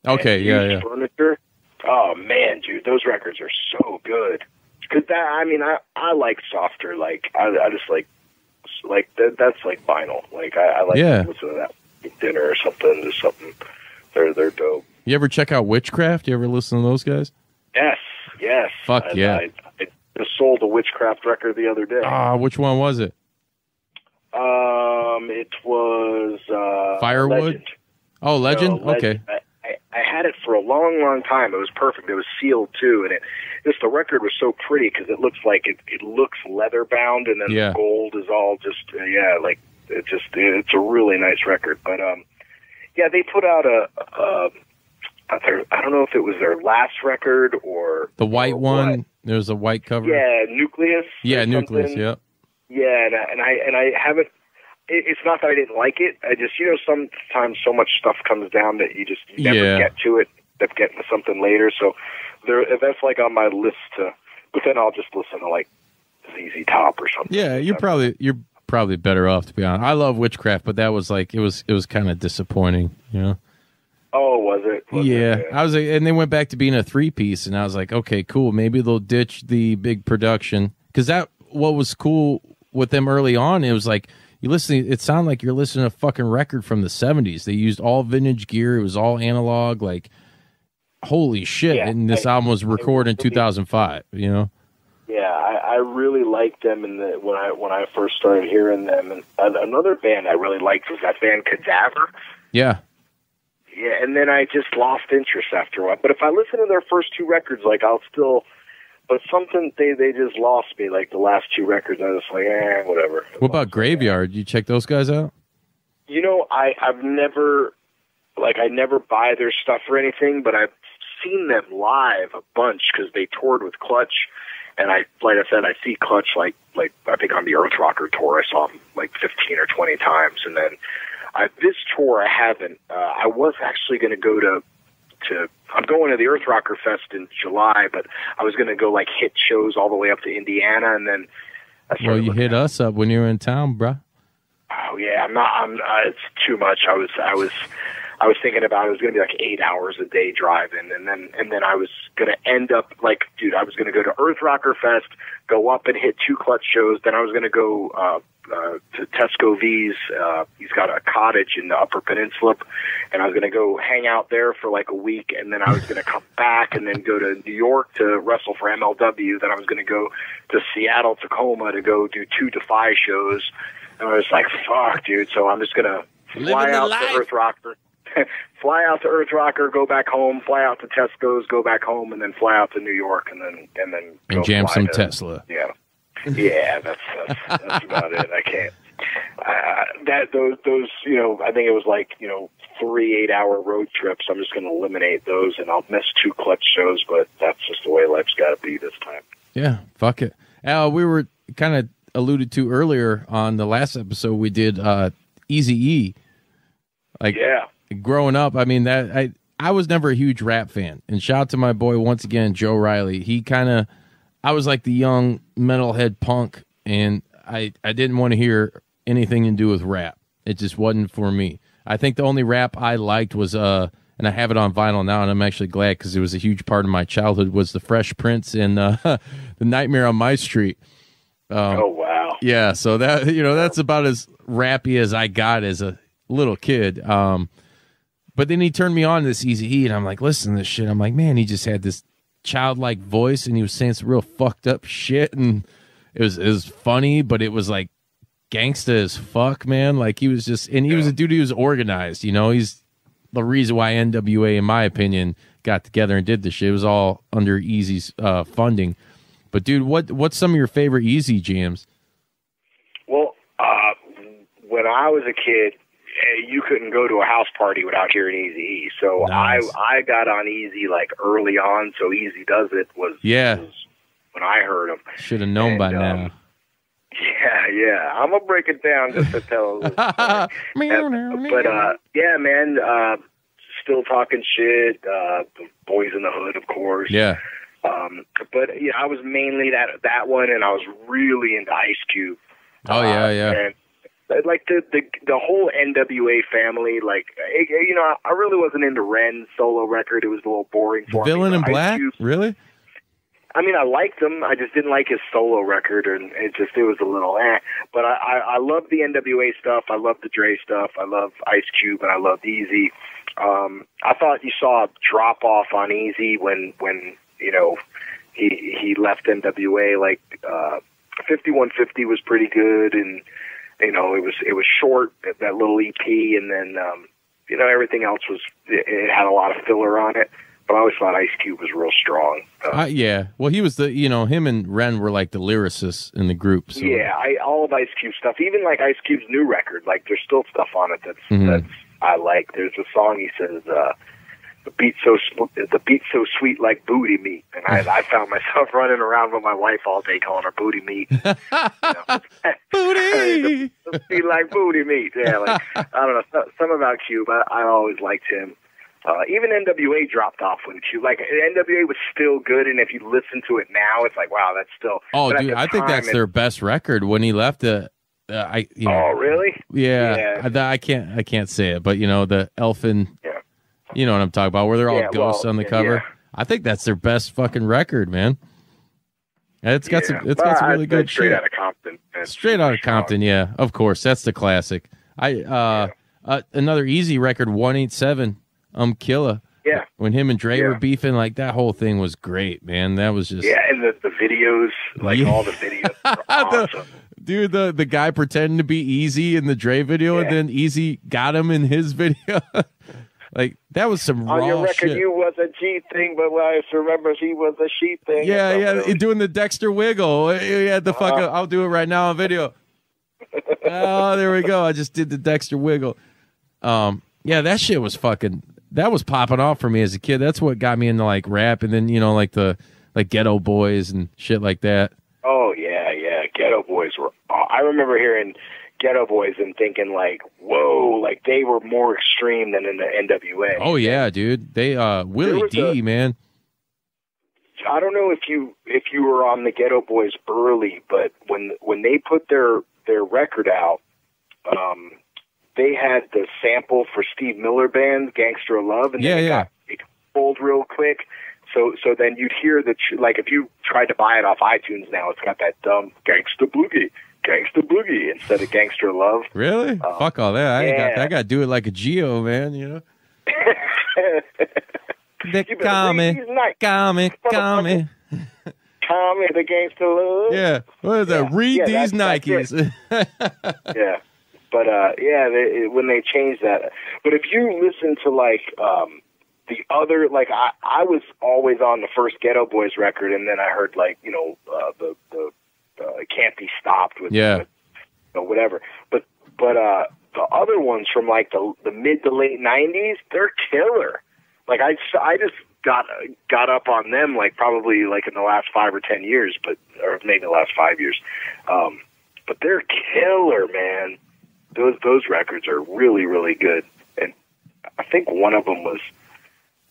okay, yeah. Furniture. Oh man, dude, those records are so good. Because I like softer. Like I just like that's like vinyl. Like I like to listen to that with dinner or something. Just something. They're dope. You ever check out Witchcraft? You ever listen to those guys? Yes. Fuck yeah. I just sold a Witchcraft record the other day. Which one was it? It was Firewood. Legend. Oh, Legend. No, Legend. Okay. I had it for a long time. It was perfect. It was sealed too, and the record was so pretty because it looks like it looks leather bound, and then the gold is all just it's a really nice record. But they put out I don't know if it was their last record or the white one. What. There's a white cover. Yeah, Nucleus. Yeah, Nucleus. Yeah. Yeah, and I haven't. It's not that I didn't like it. I just sometimes so much stuff comes down that you never get to it. End up getting to something later. So that's like on my list to. But then I'll just listen to like ZZ Top or something. Yeah, you're probably better off, to be honest. I love Witchcraft, but that was like it was kind of disappointing, you know. Oh, was it? Yeah, I was like, and they went back to being a 3-piece, and I was like, okay, cool. Maybe they'll ditch the big production because what was cool with them early on. It was like you listen. It sounded like you're listening to a fucking record from the 70s. They used all vintage gear. It was all analog. Like, holy shit! Yeah, and this album was recorded in 2005. You know. Yeah, I really liked them when I first started hearing them. And another band I really liked was that band Cadaver. Yeah. Yeah, and then I just lost interest after a while. But if I listen to their first 2 records, like I'll still. But something they just lost me. Like the last 2 records, I was like, whatever. What about Graveyard? You check those guys out? You know, I've never, I never buy their stuff or anything, but I've seen them live a bunch because they toured with Clutch. And like I said, I see Clutch like I think on the Earth Rocker tour, I saw them like 15 or 20 times. And then this tour, I haven't. I was actually going to go to I'm going to the Earth Rocker Fest in July, but I was going to go hit shows all the way up to Indiana, and then. Well, you hit us up when you were in town, bruh. Oh yeah, I'm not. It's too much. I was I was thinking about it was going to be like 8 hours a day driving, and then I was going to end up like, dude, I was going to go to Earth Rocker Fest, go up and hit 2 Clutch shows. Then I was going to go to Tesco V's. He's got a cottage in the Upper Peninsula, and I was going to go hang out there for like a week, and then I was going to come back and then go to New York to wrestle for MLW. Then I was going to go to Seattle, Tacoma to go do 2 Defy shows. And I was like, fuck, dude. So I'm just going to fly out to Earth Rocker. Fly out to Earth Rocker, go back home, fly out to Tesco's, go back home, and then fly out to New York, and then go jam some to, Tesla. Yeah, yeah, that's about it. I can't. Those I think it was like 3 8-hour road trips. I'm just going to eliminate those, and I'll miss 2 Clutch shows, but that's just the way life's got to be this time. Yeah, fuck it. We were kind of alluded to earlier on the last episode we did Eazy-E. Like, yeah. Growing up, I mean, that I was never a huge rap fan. And shout out to my boy once again, Joe Riley. I was like the young metalhead punk, and I didn't want to hear anything to do with rap. It just wasn't for me. I think the only rap I liked was and I have it on vinyl now, and I'm actually glad because it was a huge part of my childhood, was the Fresh Prince and the Nightmare on My Street. Oh wow. Yeah, so that that's about as rappy as I got as a little kid. But then he turned me on to this Eazy-E, and I'm like, listen to this shit. I'm like, man, he just had this childlike voice, and he was saying some real fucked up shit, and it was funny, but it was like gangsta as fuck, man. Like he was just, and he was a dude who was organized. He's the reason why NWA, in my opinion, got together and did this shit. It was all under Eazy's funding. But dude, what's some of your favorite Eazy jams? Well, when I was a kid, you couldn't go to a house party without hearing Eazy-E. So nice. I got on Eazy like early on. So Eazy Does It was when I heard him. Should have known by now. Yeah. I'm gonna break it down just to tell. Yeah, man. Still Talking Shit. The Boys in the Hood, of course. Yeah. But I was mainly that one, and I was really into Ice Cube. Oh yeah. And like the whole NWA family, like I really wasn't into Ren's solo record. It was a little boring for me. Villain in Black, really? I mean, I liked him. I just didn't like his solo record, and it was a little But I love the NWA stuff. I love the Dre stuff. I love Ice Cube, and I love Eazy. I thought you saw a drop off on Eazy when he left NWA. Like 5150 was pretty good, and it was short, that little EP, and then everything else it had a lot of filler on it. But I always thought Ice Cube was real strong. Yeah, well, he was him and Ren were like the lyricists in the group. So. Yeah, all of Ice Cube stuff, even like Ice Cube's new record, like there's still stuff on it that's I like. There's a song he says, the beat's so sweet like booty meat, and I found myself running around with my wife all day calling her booty meat. Booty, sweet like booty meat. Yeah, like I don't know, something about Cube. I always liked him. Even NWA dropped off when Cube. Like NWA was still good, and if you listen to it now, it's like wow, that's still. Oh, dude, I think that's their best record. When he left oh, really? Yeah. I can't say it, but the Elfin. Yeah. You know what I'm talking about, where they're all ghosts on the cover. Yeah. I think that's their best fucking record, man. It's got some really good straight shit. Out of Compton. Straight out of Compton, yeah. Of course, that's the classic. Another Eazy record, 187, Killa. Yeah. When him and Dre were beefing, like that whole thing was great, man. That was just and the videos, like all the videos were awesome. Dude, the guy pretending to be Eazy in the Dre video, and then Eazy got him in his video. Like that was some raw on your record, shit. You was a G thing, but I remember he was a she thing. Yeah, doing the Dexter wiggle. He had the fucking. I'll do it right now on video. Oh, there we go. I just did the Dexter wiggle. Yeah, that shit was fucking. That was popping off for me as a kid. That's what got me into like rap, and then like the Ghetto Boys and shit like that. Oh yeah, Ghetto Boys were. I remember hearing Ghetto Boys and thinking like, whoa, like they were more extreme than in the NWA. Oh yeah, dude. They Willie D, man. I don't know if you were on the Ghetto Boys early, but when they put their record out, they had the sample for Steve Miller Band, Gangster of Love, and then it got pulled real quick. So then you'd hear like if you tried to buy it off iTunes now, it's got that dumb Gangsta Boogie instead of Gangster of Love. Really? Fuck all that. I got to do it like a Geo, man, you know? Call me, the Gangster Love. Yeah. What is that? Read these Nikes. Yeah. But, when they changed that. But if you listen to, like, the other, like, I was always on the first Ghetto Boys record, and then I heard, like, you know, the It Can't Be Stopped with, with whatever. But the other ones from, like, the mid to late 90s, they're killer. Like, I just got up on them, like, probably, like, in the last 5 or 10 years, or maybe the last 5 years. But they're killer, man. Those records are really, really good. And I think one of them what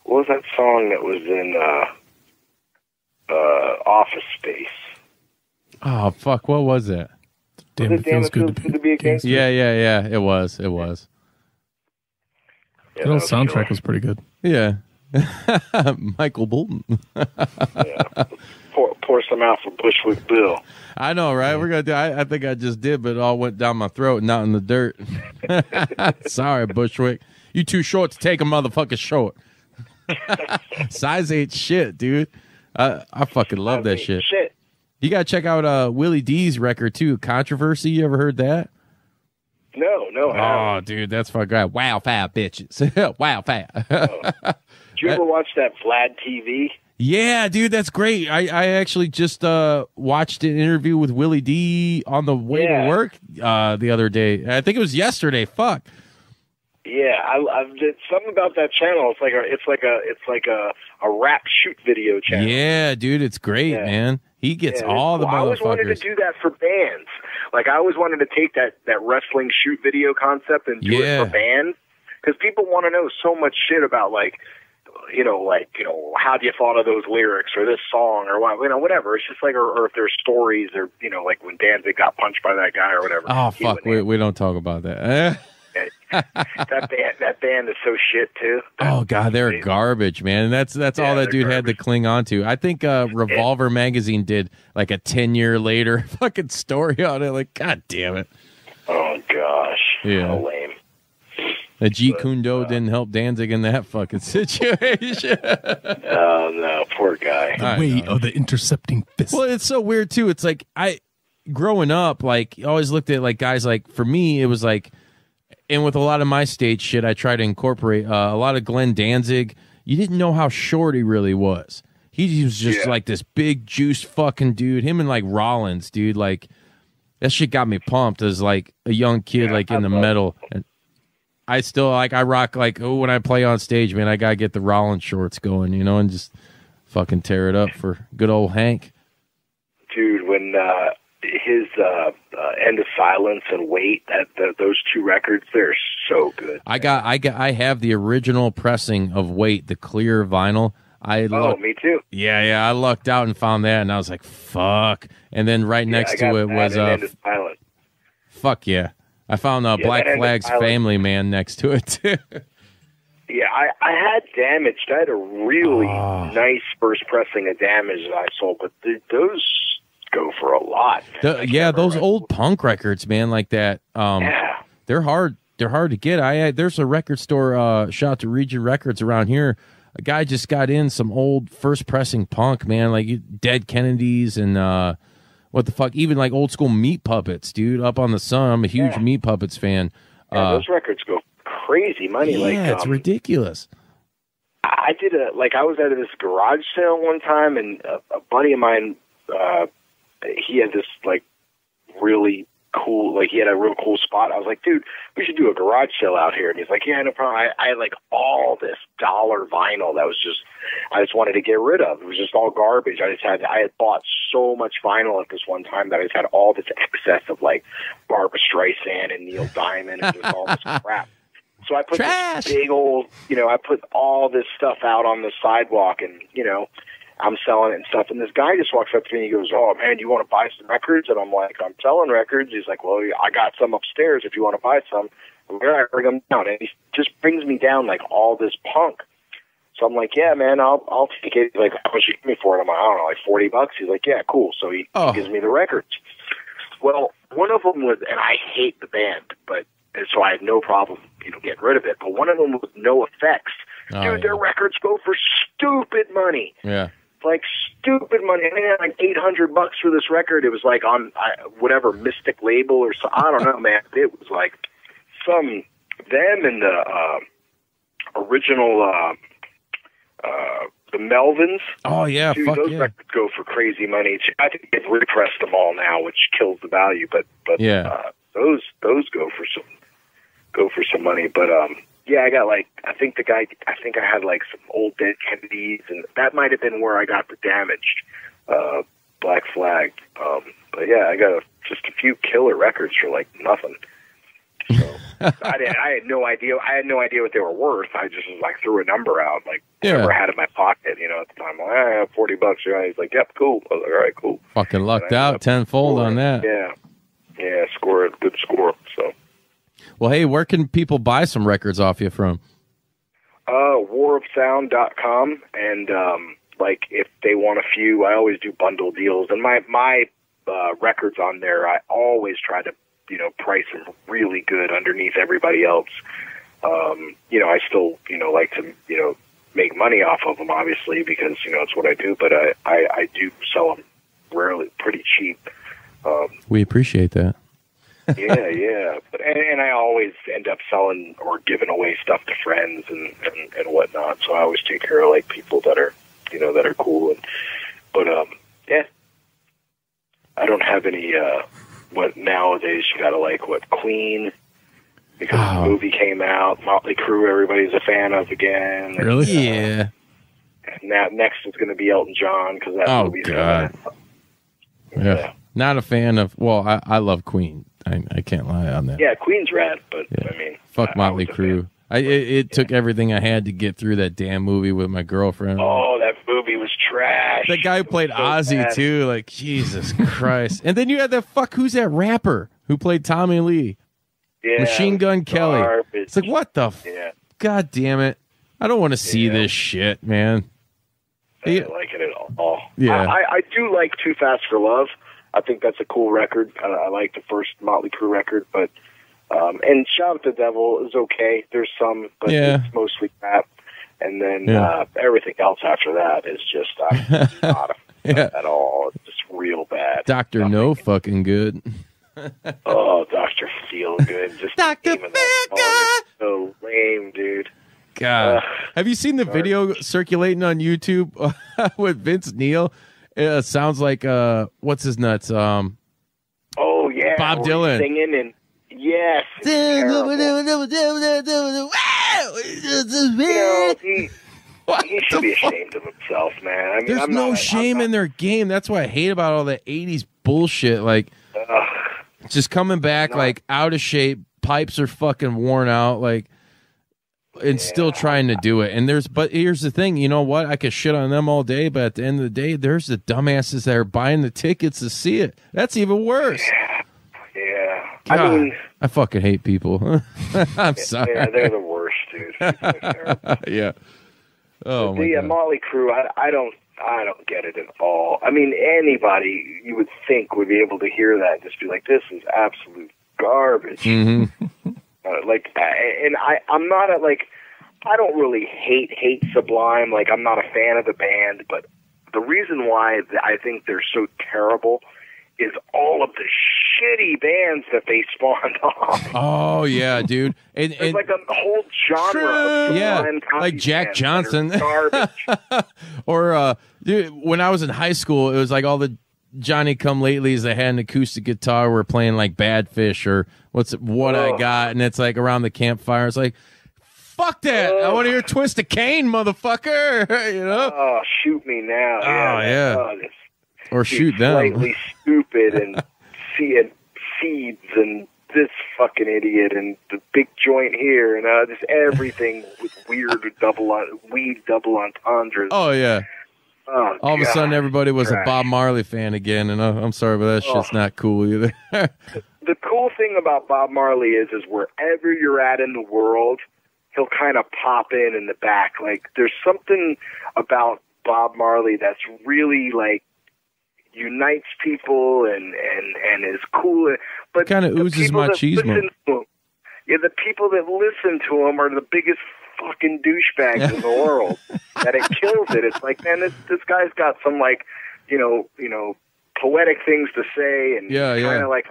was that song that was in Office Space? Oh, fuck, what was that? Damn, it feels good to be a gangster. Yeah, it was. Yeah, that old soundtrack was pretty good. Yeah. Michael Bolton. Yeah. Pour some out for Bushwick Bill. I know, right? We're gonna do. I think I just did, but it all went down my throat, not in the dirt. Sorry, Bushwick. You too short to take a motherfucker short. Size ain't shit, dude. I fucking love that shit. You gotta check out Willie D's record too. Controversy. You ever heard that? No. Oh, dude, that's fucking great. Wow, fat bitches. Wow, fat. Did you ever watch that Vlad TV? Yeah, dude, that's great. I actually just watched an interview with Willie D on the way to work the other day. I think it was yesterday. Fuck. Yeah, I did something about that channel. It's like a rap shoot video channel. Yeah, dude, it's great, man. He gets all the motherfuckers. I always wanted to do that for bands. Like, I always wanted to take that wrestling shoot video concept and do it for bands, because people want to know so much shit about, like, how do you thought of those lyrics or this song or what, whatever. It's just like, or if there's stories, or, like when Danzig got punched by that guy or whatever. Oh, fuck. We don't talk about that. that band is so shit too. Oh God, they're garbage, man. And that's all that dude had to cling on to. I think Revolver magazine did like a 10-year later fucking story on it. Like, God damn it. Oh gosh. Yeah. How lame. The Jeet Kune Do didn't help Danzig in that fucking situation. Oh no, poor guy. The way of the intercepting fist. Well, it's so weird too. It's like growing up, like, I always looked at like guys, like, for me it was like, and with a lot of my stage shit, I try to incorporate a lot of Glenn Danzig. You didn't know how short he really was. He was just like this big juice fucking dude. Him and like Rollins, dude. Like, that shit got me pumped as like a young kid, like in the metal. And I still I rock, like, when I play on stage, man, I gotta get the Rollins shorts going, and just fucking tear it up for good old Hank. Dude, when his End of Silence and Wait, those two records, they're so good. I have the original pressing of Wait, the clear vinyl. Me too. Yeah, I lucked out and found that, and I was like, fuck. And then right next to it was End of Silence. Fuck yeah. I found Black Flag's Family Man next to it too. Yeah, I had Damaged. I had a really nice first pressing of Damaged that I sold, but those go for a lot. Those old punk records, man, like that. They're hard to get. There's a record store, shout out to Region Records around here. A guy just got in some old first pressing punk, man, like Dead Kennedys and what the fuck, even like old school Meat Puppets, dude, Up on the Sun. I'm a huge Meat Puppets fan. Those records go crazy money. Yeah, it's ridiculous. I did I was at this garage sale one time, and a buddy of mine, he had this like really cool, like he had a real cool spot. I was like, dude, we should do a garage sale out here. And he's like, yeah, no problem. I had like all this dollar vinyl that was I just wanted to get rid of. It was just all garbage. I had bought so much vinyl at this one time that I just had all this excess of like Barbra Streisand and Neil Diamond and just all this crap. So I put this big old, I put all this stuff out on the sidewalk, and, I'm selling it and stuff. And this guy just walks up to me and he goes, oh, man, you want to buy some records? And I'm like, I'm selling records. He's like, well, I got some upstairs if you want to buy some. Where I bring him down, and he just brings me down like all this punk. So I'm like, yeah, man, I'll take it. Like, how much you give me for it? I'm like, I don't know, like $40. He's like, yeah, cool. So he gives me the records. Well, one of them was, and I hate the band, but so I had no problem, getting rid of it. But one of them was No Effects. Dude, their records go for stupid money. Yeah. Like stupid money. I had like $800 for this record. It was like on whatever Mystic label or so. I don't know, man. It was like them and the original. The Melvins. Oh yeah, dude, fuck those yeah. records go for crazy money. I think they've repressed them all now, which kills the value. But yeah, those go for some money. But yeah, I got like I think I had like some old Dead Kennedys, and that might have been where I got the Damaged Black Flag. But yeah, I got just a few killer records for like nothing. So I had no idea. I had no idea what they were worth. I just like threw a number out, like whatever I had in my pocket, at the time. Like, I have $40. He's like, yep, cool. I was like, all right, cool. Fucking lucked out tenfold on that. Yeah, good score. So, well, hey, where can people buy some records off you from? warofsound.com, and like if they want a few, I always do bundle deals, and my records on there, I always try to price them really good underneath everybody else. I still, like to, make money off of them, obviously, because, it's what I do, but I do sell them rarely, pretty cheap. We appreciate that. yeah. And I always end up selling or giving away stuff to friends and whatnot. So I always take care of like people that are, that are cool. But yeah, I don't have any, what nowadays you gotta like Queen, because the movie came out, Motley Crue everybody's a fan of again. Really? Yeah. Now next is gonna be Elton John, because that movie's God. Yeah. Not a fan of. Well, I love Queen. I can't lie on that. Yeah, Queen's rad, but I mean, fuck Motley Crue. It took everything I had to get through that damn movie with my girlfriend. Oh, that movie was trash. That guy who played Ozzy too. Like, Jesus Christ. And then you had who's that rapper who played Tommy Lee? Yeah, Machine Gun Kelly. Garbage. It's like, what the? God damn it! I don't want to see this shit, man. I don't like it at all. Yeah, I do like Too Fast for Love. I think that's a cool record. I like the first Motley Crue record, but and Shout at the Devil is okay. There's some, but it's mostly crap. And then everything else after that is just I'm not a fan at all. It's just real bad. Dr. No fucking good. Oh, Dr. Feelgood. Just Dr. Feelgood. So lame, dude. God. Have you seen the video circulating on YouTube with Vince Neil? It sounds like what's his nuts? Oh yeah, Bob Dylan singing and yes. He should be ashamed of himself, man. I mean, there's no shame in their game. That's what I hate about all the '80s bullshit. Like, just coming back like out of shape, pipes are fucking worn out, like. And still trying to do it. But here's the thing, you know what? I could shit on them all day, but at the end of the day, there's the dumbasses that are buying the tickets to see it. That's even worse. Yeah. God, I mean, I fucking hate people. I'm sorry. Yeah, they're the worst, dude. Yeah. Oh my God. Motley Crue, I don't get it at all. I mean, anybody you would think would be able to hear that and just be like, this is absolute garbage. Mm-hmm. I'm not I don't really hate Sublime. Like, I'm not a fan of the band, but the reason why I think they're so terrible is all of the shitty bands that they spawned off. Oh yeah, dude. There's like a whole genre of Sublime like Jack Johnson. Garbage. Or dude, when I was in high school, it was like all the Johnny Come Latelys that had an acoustic guitar were playing like Bad Fish or What I Got, and it's like around the campfire. It's like, fuck that! I want to hear Twist of Cain, motherfucker. You know? Oh, shoot me now! Or shoot them. Slightly stupid and seeds and this fucking idiot and the big joint here and just everything with weird double entendres. Oh yeah. Oh, all of a sudden, everybody was a Bob Marley fan again, and I'm sorry, but that shit's not cool either. The cool thing about Bob Marley is wherever you're at in the world, he'll kind of pop in the back. Like, there's something about Bob Marley that's really, like, unites people and is cool. But kind of oozes machismo. Yeah, the people that listen to him are the biggest fucking douchebags in the world. That it kills it. It's like, man, this guy's got some, like, you know, poetic things to say, and kind of like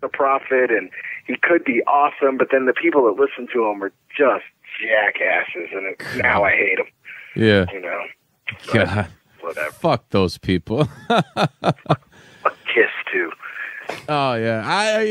the prophet, and he could be awesome, but then the people that listen to him are just jackasses, and now I hate him. Yeah. You know. God. Whatever. Fuck those people. A Kiss too. Oh yeah,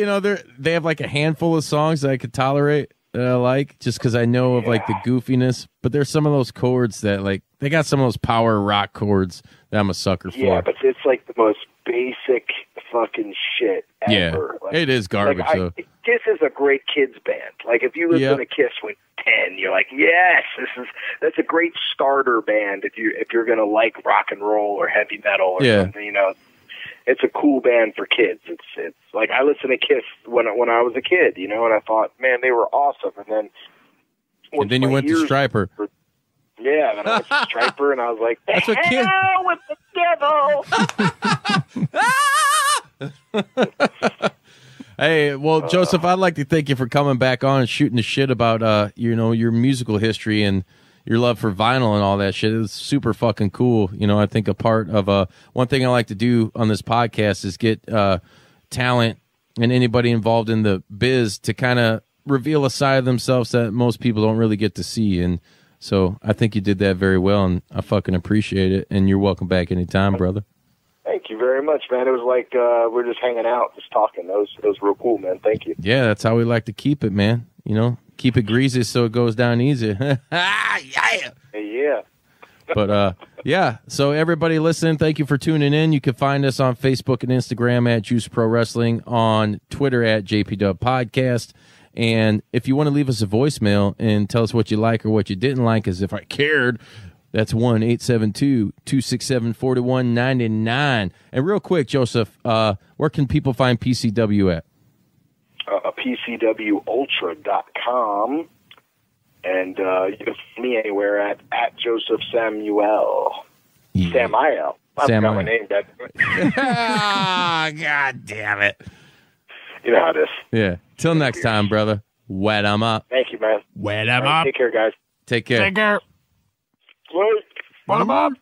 they have like a handful of songs that I could tolerate, that I like, just because I know of like the goofiness. But there's some of those chords that, like, they got some of those power rock chords that I'm a sucker for. Yeah, but it's like the most basic fucking shit ever. Yeah, like, it is garbage. Though. Kiss is a great kids band. Like, if you listen to Kiss when 10, you're like, yes, that's a great starter band if you're gonna like rock and roll or heavy metal or something. You know, it's a cool band for kids. It's like, I listened to Kiss when I was a kid, you know, and I thought, man, they were awesome. And then you went to Stryper. Yeah, then I went to Stryper, and I was like, that's what kids with the devil. Hey, well, Joseph, I'd like to thank you for coming back on and shooting the shit about your musical history and your love for vinyl and all that shit. It was super fucking cool. You know, I think a part of one thing I like to do on this podcast is get talent and anybody involved in the biz to kind of reveal a side of themselves that most people don't really get to see. And so I think you did that very well, and I fucking appreciate it. And you're welcome back anytime, brother. Thank you very much, man. It was like we're just hanging out, just talking. That was real cool, man. Thank you. Yeah, that's how we like to keep it, man. You know, keep it greasy so it goes down easy. Yeah. But yeah, so everybody listening, thank you for tuning in. You can find us on Facebook and Instagram at Juice Pro Wrestling, on Twitter at JPW Podcast. And if you want to leave us a voicemail and tell us what you like or what you didn't like, as if I cared, that's 1-872-267-4199. And real quick, Joseph, where can people find PCW at? PCWUltra.com. And you can find me anywhere at Josef Samael. Yeah. Samael. I forgot my name, Dad. God damn it. You know how it is. Yeah. Till next time, brother. Wet 'em up. Thank you, man. Wet 'em up. Take care, guys. Take care. Take care. Wet 'em up.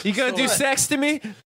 You gonna do sex to me?